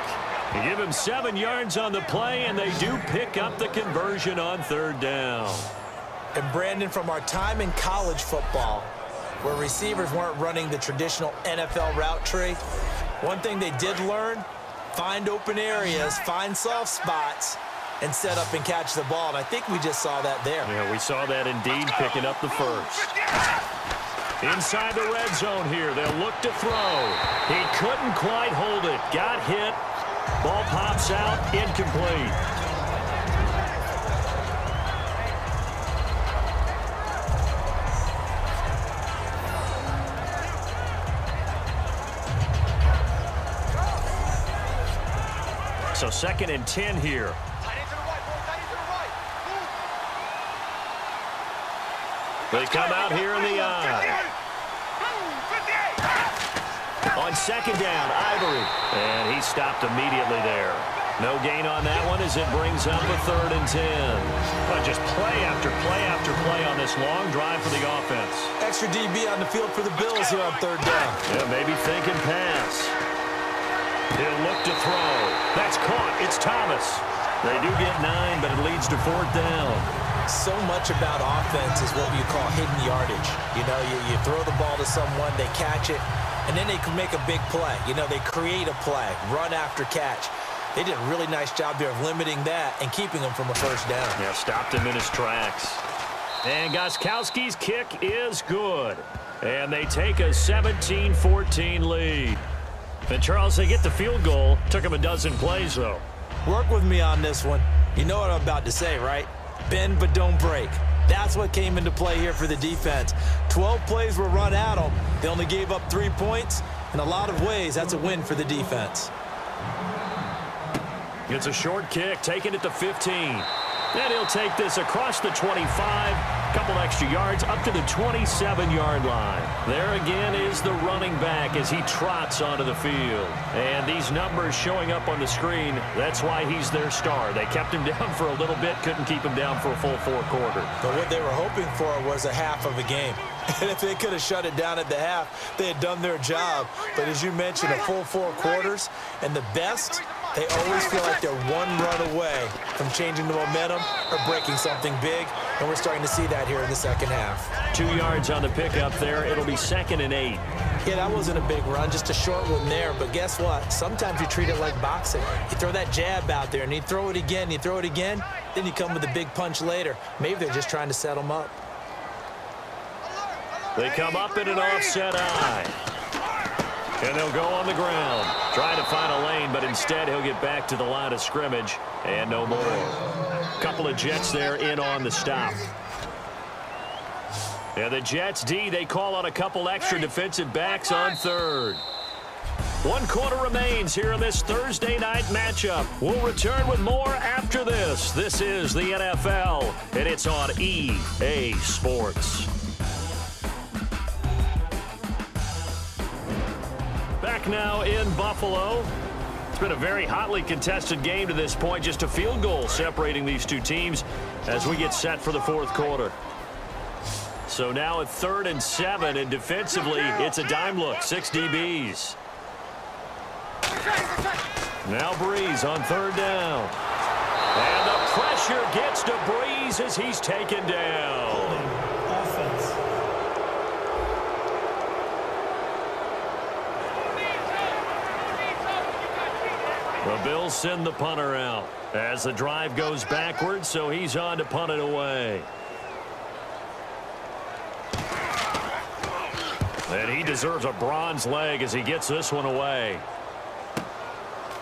They give him 7 yards on the play, and they do pick up the conversion on 3rd down. And Brandon, from our time in college football, where receivers weren't running the traditional NFL route tree, one thing they did learn, find open areas, find soft spots, and set up and catch the ball. And I think we just saw that there. Yeah, we saw that indeed, picking up the first. Inside the red zone here, they'll look to throw. He couldn't quite hold it. Got hit. Ball pops out, incomplete. So 2nd and 10 here. They come out here in the eye. On 2nd down, Ivory. And he stopped immediately there. No gain on that one as it brings up a 3rd and 10. But just play after play after play on this long drive for the offense. Extra DB on the field for the Bills here on 3rd down. Yeah, maybe thinking pass. He'll look to throw. That's caught. It's Thomas. They do get 9, but it leads to 4th down. So much about offense is what you call hidden yardage. You know, you throw the ball to someone, they catch it, and then they can make a big play. You know, they create a play, run after catch. They did a really nice job there of limiting that and keeping him from a first down. Yeah, stopped him in his tracks. And Gostkowski's kick is good. And they take a 17-14 lead. And Charles, they get the field goal. Took him a dozen plays, though. Work with me on this one. You know what I'm about to say, right? Bend but don't break. That's what came into play here for the defense. 12 plays were run at them. They only gave up 3 points. In a lot of ways, that's a win for the defense. It's a short kick, taking it to 15. And he'll take this across the 25, couple extra yards, up to the 27-yard line. There again is the running back as he trots onto the field. And these numbers showing up on the screen, that's why he's their star. They kept him down for a little bit, couldn't keep him down for a full 4 quarters. But what they were hoping for was a half of a game. And if they could have shut it down at the half, they had done their job. But as you mentioned, a full 4 quarters, and the best, they always feel like they're one run away from changing the momentum or breaking something big, and we're starting to see that here in the second half. 2 yards on the pickup there. It'll be 2nd and 8. Yeah, that wasn't a big run, just a short one there. But guess what? Sometimes you treat it like boxing. You throw that jab out there, and you throw it again, you throw it again, then you come with a big punch later. Maybe they're just trying to set them up. They come up in an offset eye. And they'll go on the ground. Trying to find a lane, but instead he'll get back to the line of scrimmage. And no more. Couple of Jets there in on the stop. And the Jets D, they call on a couple extra defensive backs on 3rd. 1 quarter remains here in this Thursday night matchup. We'll return with more after this. This is the NFL, and it's on EA Sports. back now in Buffalo. It's been a very hotly contested game to this point. Just a field goal separating these two teams as we get set for the fourth quarter. So now at 3rd and 7, and defensively, it's a dime look. 6 DBs. Now Breeze on 3rd down. And the pressure gets to Breeze as he's taken down. Offense. The Bills send the punter out as the drive goes backwards, so he's on to punt it away. And he deserves a bronze leg as he gets this one away.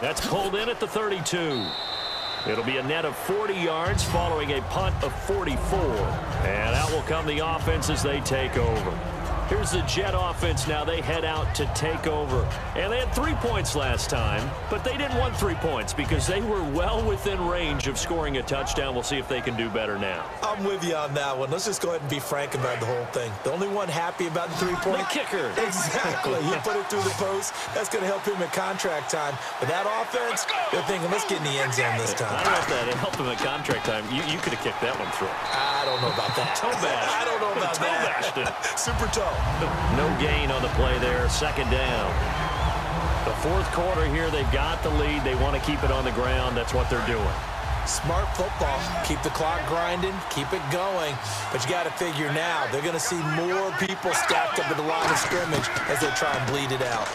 That's pulled in at the 32. It'll be a net of 40 yards following a punt of 44. And out will come the offense as they take over. Here's the Jet offense now. They head out to take over. And they had 3 points last time, but they didn't want 3 points because they were well within range of scoring a touchdown. We'll see if they can do better now. I'm with you on that one. Let's just go ahead and be frank about the whole thing. The only one happy about the 3-point. The kicker. Exactly. You put it through the post. That's going to help him in contract time. But that offense, they're thinking, let's get in the end zone this time. I don't know if that helped him in contract time. You could have kicked that one through. I don't know about that. Toe bash. I don't know about toe that. bashed it. Super toe. No gain on the play there. 2nd down. The fourth quarter here, they've got the lead. They want to keep it on the ground. That's what they're doing. Smart football. Keep the clock grinding. Keep it going. But you got to figure now, they're going to see more people stacked up at the line of scrimmage as they try and bleed it out.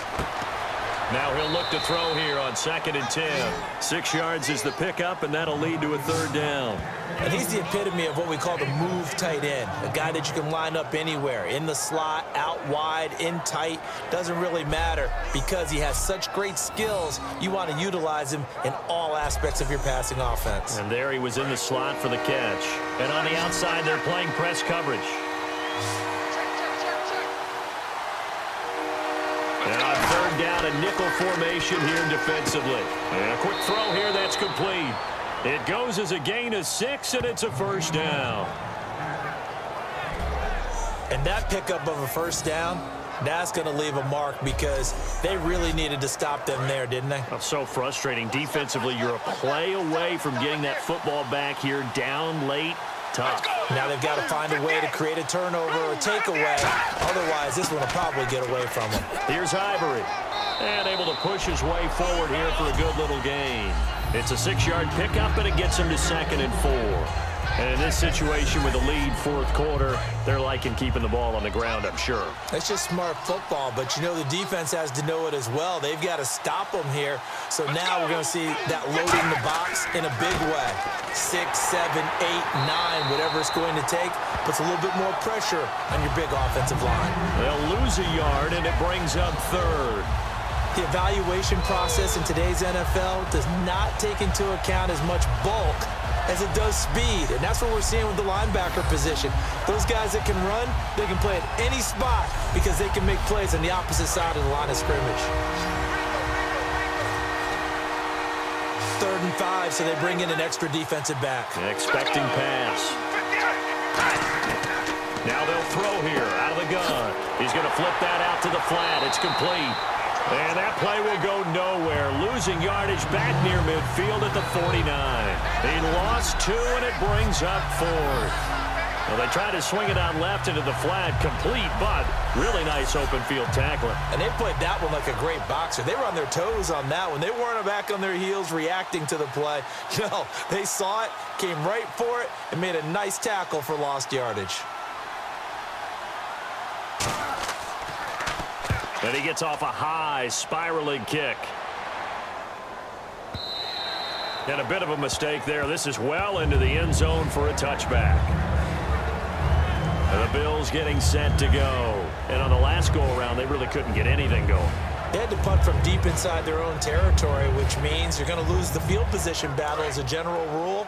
Now he'll look to throw here on 2nd and 10. 6 yards is the pickup, and that'll lead to a 3rd down. And he's the epitome of what we call the move tight end. A guy that you can line up anywhere. In the slot, out wide, in tight. Doesn't really matter because he has such great skills. You want to utilize him in all aspects of your passing offense. And there he was in the slot for the catch. And on the outside, they're playing press coverage. And on 3rd down, a nickel formation here defensively. And a quick throw here, that's complete. It goes as a gain of 6, and it's a 1st down. And that pickup of a 1st down, that's going to leave a mark because they really needed to stop them there, didn't they? That's so frustrating. Defensively, you're a play away from getting that football back here, down late. Tough. Now they've got to find a way to create a turnover or takeaway. Otherwise, this one will probably get away from them. Here's Ivory. And able to push his way forward here for a good little gain. It's a 6-yard pickup, and it gets him to 2nd and 4. And in this situation with the lead, fourth quarter, they're liking keeping the ball on the ground, I'm sure. It's just smart football, but you know the defense has to know it as well. They've got to stop them here. So now we're going to see that loading the box in a big way. 6, 7, 8, 9, whatever it's going to take, puts a little bit more pressure on your big offensive line. They'll lose a yard, and it brings up 3rd. The evaluation process in today's NFL does not take into account as much bulk as it does speed, and that's what we're seeing with the linebacker position. Those guys that can run, they can play at any spot because they can make plays on the opposite side of the line of scrimmage. 3rd and 5, so they bring in an extra defensive back. Expecting pass. Now they'll throw here out of the gun. He's going to flip that out to the flat. It's complete. And that play will go nowhere. Losing yardage back near midfield at the 49. He lost 2, and it brings up 4th. Well, they tried to swing it out left into the flat, complete, but really nice open field tackling. And they played that one like a great boxer. They were on their toes on that one. They weren't back on their heels reacting to the play. No, they saw it, came right for it, and made a nice tackle for lost yardage. And he gets off a high spiraling kick. And a bit of a mistake there. This is well into the end zone for a touchback. And the Bills getting set to go. And on the last go-around, they really couldn't get anything going. They had to punt from deep inside their own territory, which means you're going to lose the field position battle as a general rule.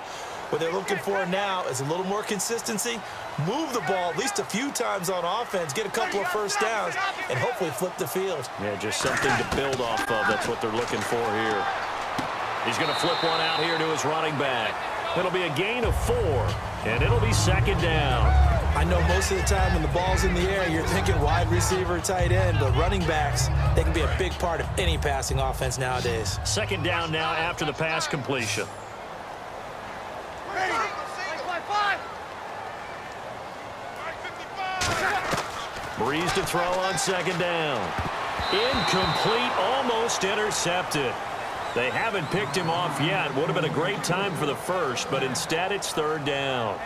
What they're looking for now is a little more consistency, move the ball at least a few times on offense, get a couple of 1st downs, and hopefully flip the field. Yeah, just something to build off of. That's what they're looking for here. He's going to flip one out here to his running back. It'll be a gain of 4, and it'll be 2nd down. I know most of the time when the ball's in the air, you're thinking wide receiver, tight end, but running backs, they can be a big part of any passing offense nowadays. Second down now after the pass completion. Breeze to throw on second down. Incomplete, almost intercepted. They haven't picked him off yet. Would have been a great time for the first, but instead it's third down.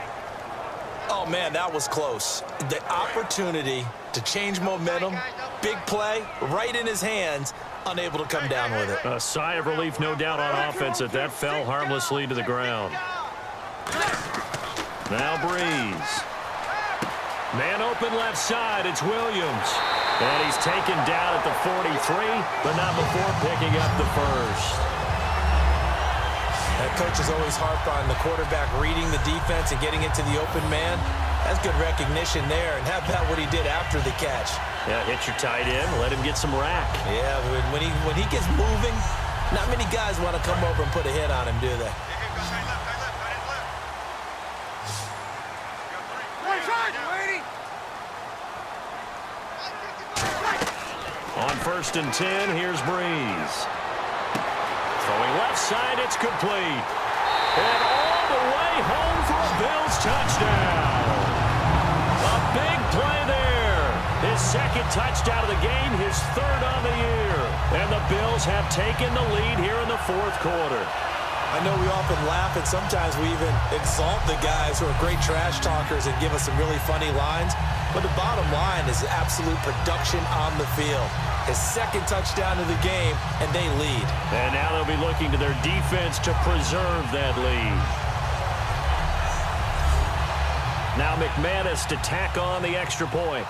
Oh, man, that was close. The opportunity to change momentum, big play, right in his hands, unable to come down with it. A sigh of relief, no doubt, on offense that fell harmlessly to the ground. Now Breeze. Man open left side, it's Williams. And he's taken down at the 43, but not before picking up the first. That coach is always harped on the quarterback reading the defense and getting it to the open man. That's good recognition there, and how about what he did after the catch? Yeah, hit your tight end, let him get some rack. Yeah, when he gets moving, not many guys want to come over and put a hit on him, do they? On first and 10, here's Breeze. Throwing left side, it's complete. And all the way home for a Bills touchdown. A big play there. His second touchdown of the game, his third on the year. And the Bills have taken the lead here in the fourth quarter. I know we often laugh, and sometimes we even exalt the guys who are great trash talkers and give us some really funny lines. But the bottom line is absolute production on the field. His second touchdown of the game, and they lead. And now they'll be looking to their defense to preserve that lead. Now McManus to tack on the extra point.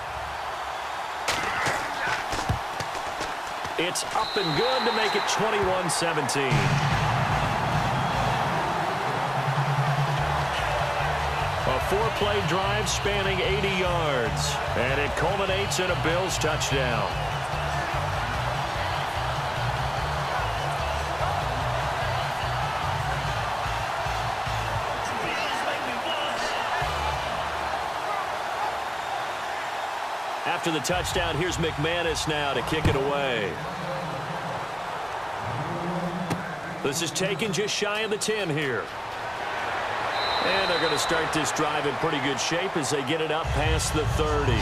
It's up and good to make it 21-17. A four-play drive spanning 80 yards. And it culminates in a Bills touchdown. After the touchdown, here's McManus now to kick it away. This is taken just shy of the 10 here. And they're going to start this drive in pretty good shape as they get it up past the 30.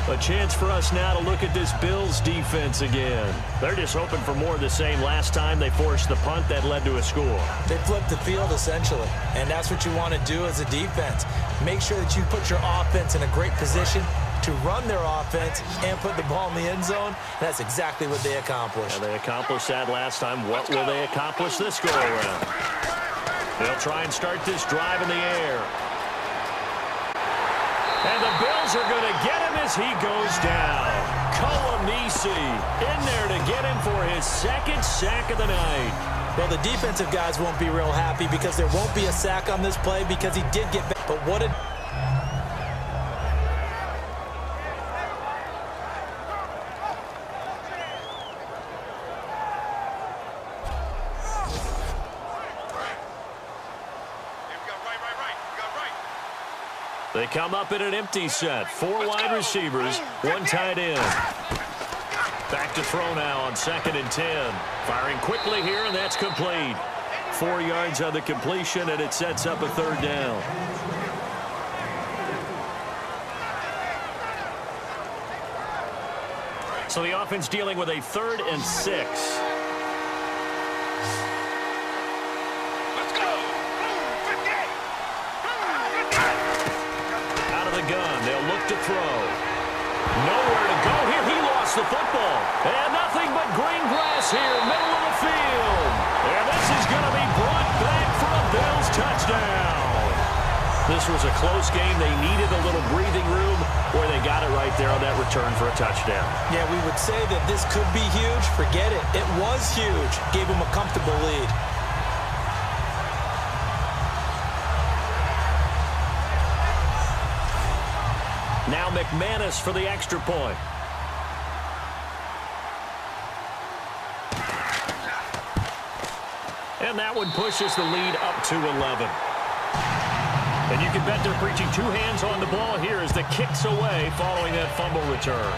A chance for us now to look at this Bills defense again. They're just hoping for more of the same. Last time they forced the punt that led to a score. They flipped the field, essentially. And that's what you want to do as a defense. Make sure that you put your offense in a great position to run their offense and put the ball in the end zone. That's exactly what they accomplished. And they accomplished that last time. What will they accomplish this go-around? They'll try and start this drive in the air. And the Bills are going to get him as he goes down. Kolanisi in there to get him for his second sack of the night. Well, the defensive guys won't be real happy because there won't be a sack on this play because he did get back. But what did... They come up in an empty set. 4 wide receivers, 1 tight end. Back to throw now on second and 10. Firing quickly here, and that's complete. 4 yards on the completion, and it sets up a third down. So the offense dealing with a 3rd and 6. To throw. Nowhere to go here. He lost the football. And nothing but green grass here, middle of the field. And this is going to be brought back for a Bills touchdown. This was a close game. They needed a little breathing room. Boy, they got it right there on that return for a touchdown. Yeah, we would say that this could be huge. Forget it. It was huge. Gave him a comfortable lead. Now McManus for the extra point. And that one pushes the lead up to 11. And you can bet they're preaching two hands on the ball here as the kick's away following that fumble return.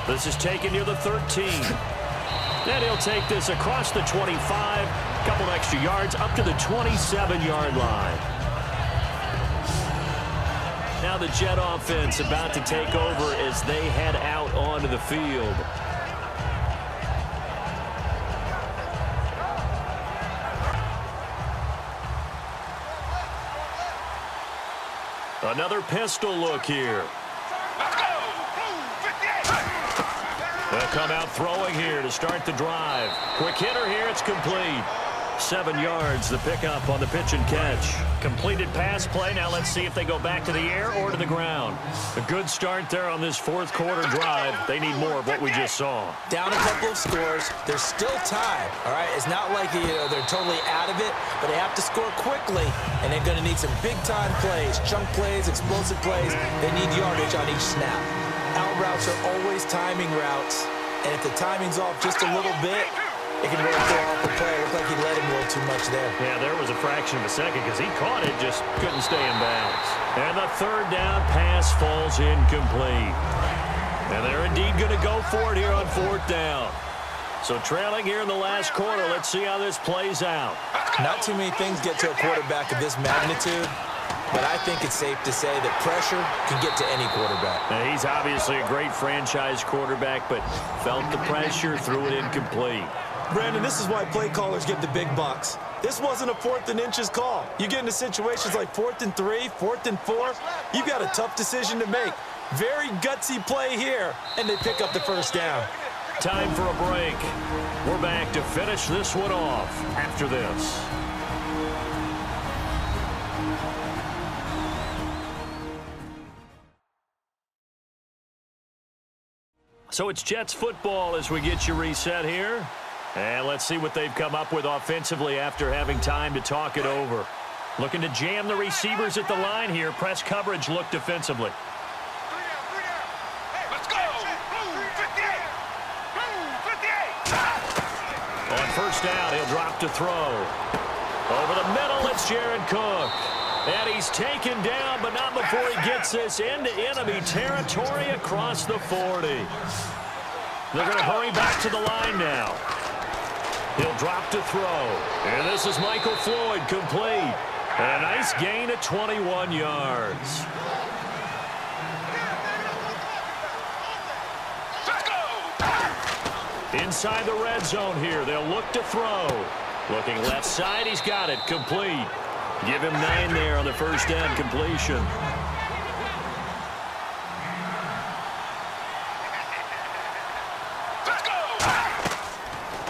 This is taken near the 13. And he'll take this across the 25, couple extra yards up to the 27-yard line. Now the Jet offense about to take over as they head out onto the field. Another pistol look here. They'll come out throwing here to start the drive. Quick hitter here, it's complete. 7 yards, the pickup on the pitch and catch. Completed pass play. Now let's see if they go back to the air or to the ground. A good start there on this fourth quarter drive. They need more of what we just saw. Down a couple of scores. There's still time, all right? It's not like they're totally out of it, but they have to score quickly, and they're going to need some big-time plays, chunk plays, explosive plays. They need yardage on each snap. Out routes are always timing routes, and if the timing's off just a little bit, it can really throw off the play. It looked like he let him a little too much there. Yeah, there was a fraction of a second because he caught it, just couldn't stay in bounds. And the third down pass falls incomplete. And they're indeed going to go for it here on fourth down. So trailing here in the last quarter, let's see how this plays out. Not too many things get to a quarterback of this magnitude, but I think it's safe to say that pressure can get to any quarterback. Now, he's obviously a great franchise quarterback, but felt the pressure, threw it incomplete. Brandon, this is why play callers get the big bucks. This wasn't a 4th and inches call. You get into situations like 4th and 3, 4th and 4, you've got a tough decision to make. Very gutsy play here, and they pick up the first down. Time for a break. We're back to finish this one off after this. So it's Jets football as we get you reset here. And let's see what they've come up with offensively after having time to talk it over. Looking to jam the receivers at the line here. Press coverage look defensively. Let's go! 58! On first down, he'll drop to throw. Over the middle, it's Jared Cook. And he's taken down, but not before he gets this into enemy territory across the 40. They're going to hurry back to the line now. He'll drop to throw. And this is Michael Floyd, complete. A nice gain of 21 yards. Inside the red zone here, they'll look to throw. Looking left side, he's got it, complete. Give him 9 there on the first down completion.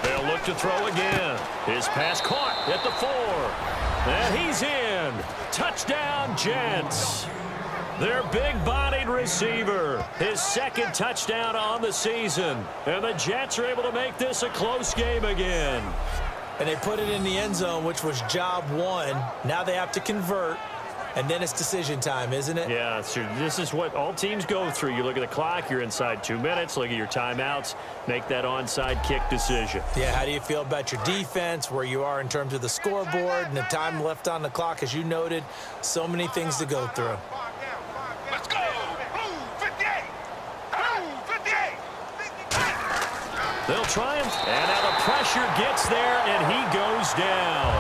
They'll look to throw again. His pass caught at the 4. And he's in. Touchdown, Jets. Their big-bodied receiver. His second touchdown on the season. And the Jets are able to make this a close game again. And they put it in the end zone, which was job 1. Now they have to convert, and then it's decision time, isn't it? Yeah, this is what all teams go through. You look at the clock, you're inside 2 minutes, look at your timeouts, make that onside kick decision. Yeah, how do you feel about your defense, where you are in terms of the scoreboard, and the time left on the clock, as you noted, so many things to go through. Let's go! 58! 58! They'll try him, and now the pressure gets there, and he goes down.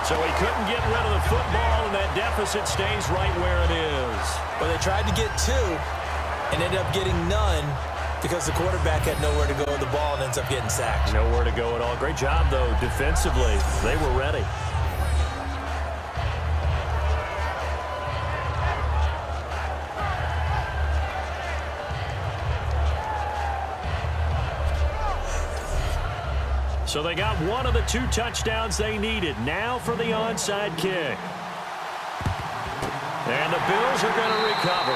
So he couldn't get rid of the football, and that deficit stays right where it is. Well, they tried to get 2 and ended up getting none because the quarterback had nowhere to go with the ball and ends up getting sacked. Nowhere to go at all. Great job, though, defensively. They were ready. So they got one of the 2 touchdowns they needed. Now for the onside kick. And the Bills are going to recover.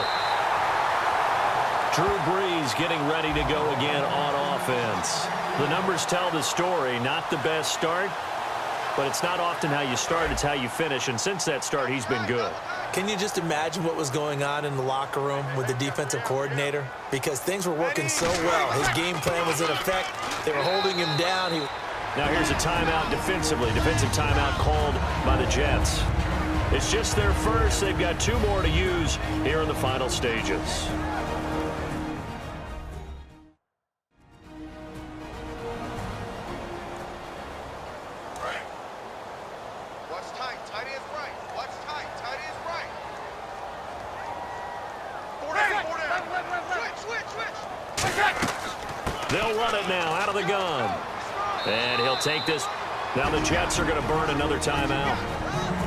Drew Brees getting ready to go again on offense. The numbers tell the story. Not the best start, but it's not often how you start, it's how you finish. And since that start, he's been good. Can you just imagine what was going on in the locker room with the defensive coordinator? Because things were working so well. His game plan was in effect. They were holding him down. Now here's a timeout defensively. Defensive timeout called by the Jets. It's just their first. They've got 2 more to use here in the final stages. Watch tight. Tight is right. Watch tight. Tight is right. Four down. Switch. They'll run it now out of the gun. And he'll take this. Now the Jets are going to burn another timeout.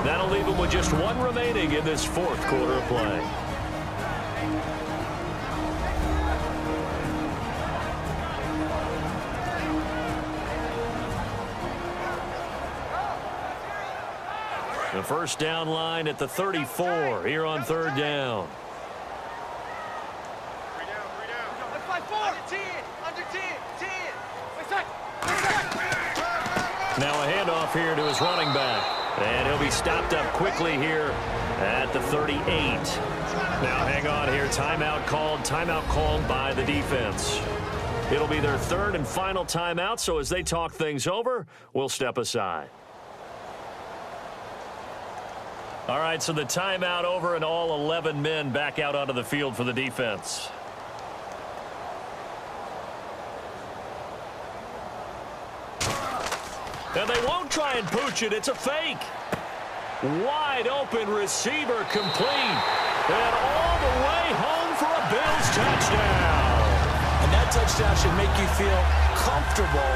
That'll leave them with just 1 remaining in this 4th quarter of play. The first down line at the 34 here on 3rd down. 3 down. Let's fight 4. Under 10. Now a handoff here to his running back. And he'll be stopped up quickly here at the 38. Now hang on here. Timeout called by the defense. It'll be their 3rd and final timeout, so as they talk things over, we'll step aside. All right, so the timeout over and all 11 men back out onto the field for the defense. And they won't try and pooch it. It's a fake. Wide open receiver complete. And all the way home for a Bills touchdown. And that touchdown should make you feel comfortable.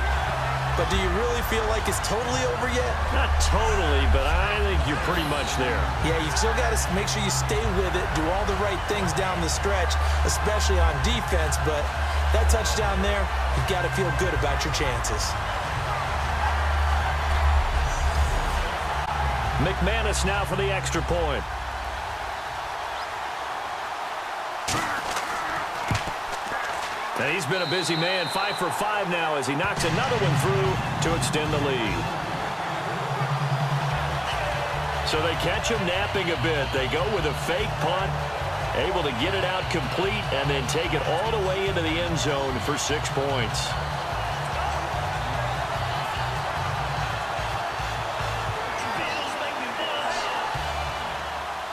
But do you really feel like it's totally over yet? Not totally, but I think you're pretty much there. Yeah, you still got to make sure you stay with it, do all the right things down the stretch, especially on defense. But that touchdown there, you've got to feel good about your chances. McManus now for the extra point. And he's been a busy man, 5 for 5 now as he knocks another one through to extend the lead. So they catch him napping a bit. They go with a fake punt, able to get it out complete and then take it all the way into the end zone for 6 points.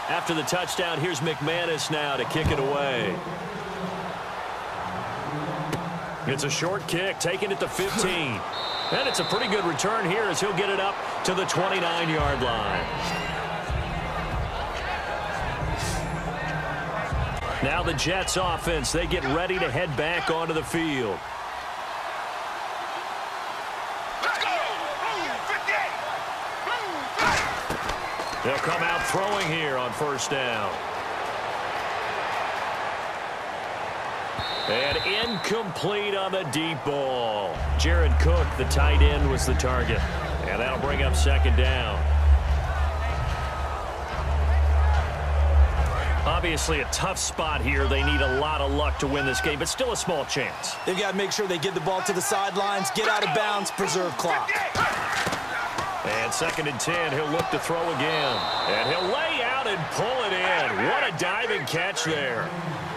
After the touchdown, here's McManus now to kick it away. It's a short kick, taking it to 15. And it's a pretty good return here as he'll get it up to the 29-yard line. Now the Jets offense, they get ready to head back onto the field. They'll come out throwing here on 1st down. And incomplete on the deep ball. Jared Cook, the tight end, was the target. And that'll bring up 2nd down. Obviously a tough spot here. They need a lot of luck to win this game, but still a small chance. They've got to make sure they get the ball to the sidelines, get out of bounds, preserve clock. And 2nd and 10, he'll look to throw again. And he'll lay out and pull it in. What a diving catch there.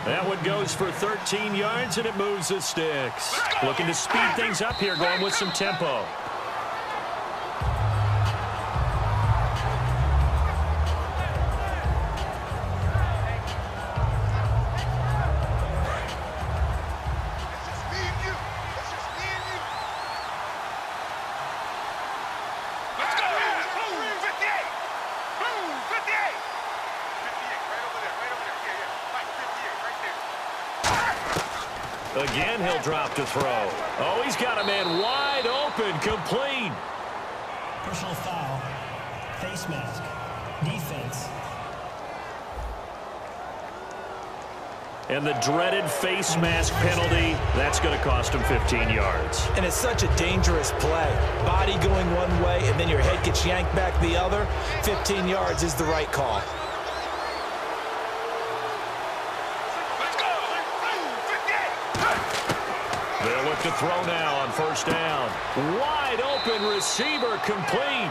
That one goes for 13 yards, and it moves the sticks. Looking to speed things up here, going with some tempo. Again, he'll drop to throw. Oh, he's got a man wide open, complete. Personal foul. Face mask. Defense. And the dreaded face mask penalty, that's going to cost him 15 yards. And it's such a dangerous play. Body going one way, and then your head gets yanked back the other. 15 yards is the right call. They'll look to throw now on 1st down. Wide open receiver complete.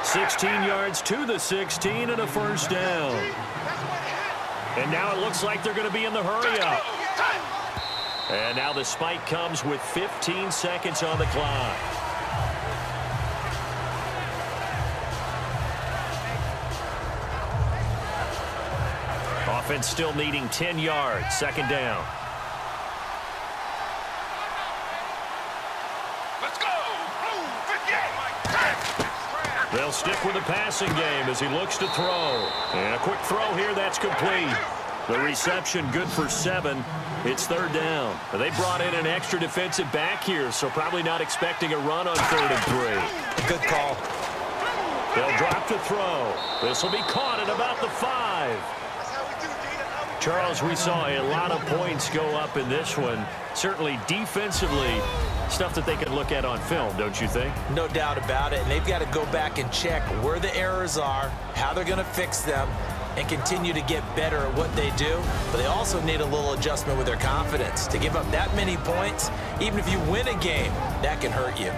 16 yards to the 16 and a 1st down. And now it looks like they're going to be in the hurry up. And now the spike comes with 15 seconds on the clock. offense still needing 10 yards. Second down. Let's go. Ooh, 58. They'll stick with the passing game as he looks to throw. And a quick throw here. That's complete. The reception good for 7. It's third down. They brought in an extra defensive back here, so probably not expecting a run on 3rd and 3. Good call. They'll drop the throw. This will be caught at about the 5. Charles, we saw a lot of points go up in this one. Certainly defensively, stuff that they can look at on film, don't you think? No doubt about it. And they've got to go back and check where the errors are, how they're going to fix them, and continue to get better at what they do. But they also need a little adjustment with their confidence. To give up that many points, even if you win a game, that can hurt you.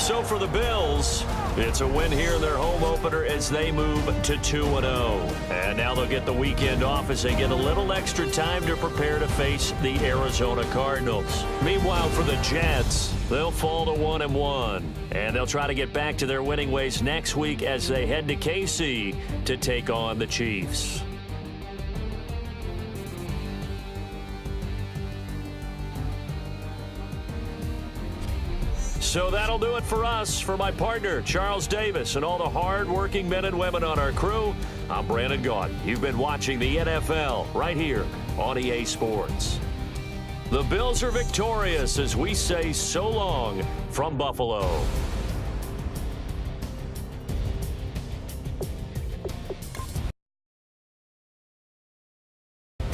So for the Bills, it's a win here in their home opener as they move to 2-0. And now they'll get the weekend off as they get a little extra time to prepare to face the Arizona Cardinals. Meanwhile, for the Jets, they'll fall to 1-1. And they'll try to get back to their winning ways next week as they head to KC to take on the Chiefs. So that'll do it for us. For my partner, Charles Davis, and all the hard-working men and women on our crew, I'm Brandon Gaudin. You've been watching the NFL right here on EA Sports. The Bills are victorious as we say so long from Buffalo.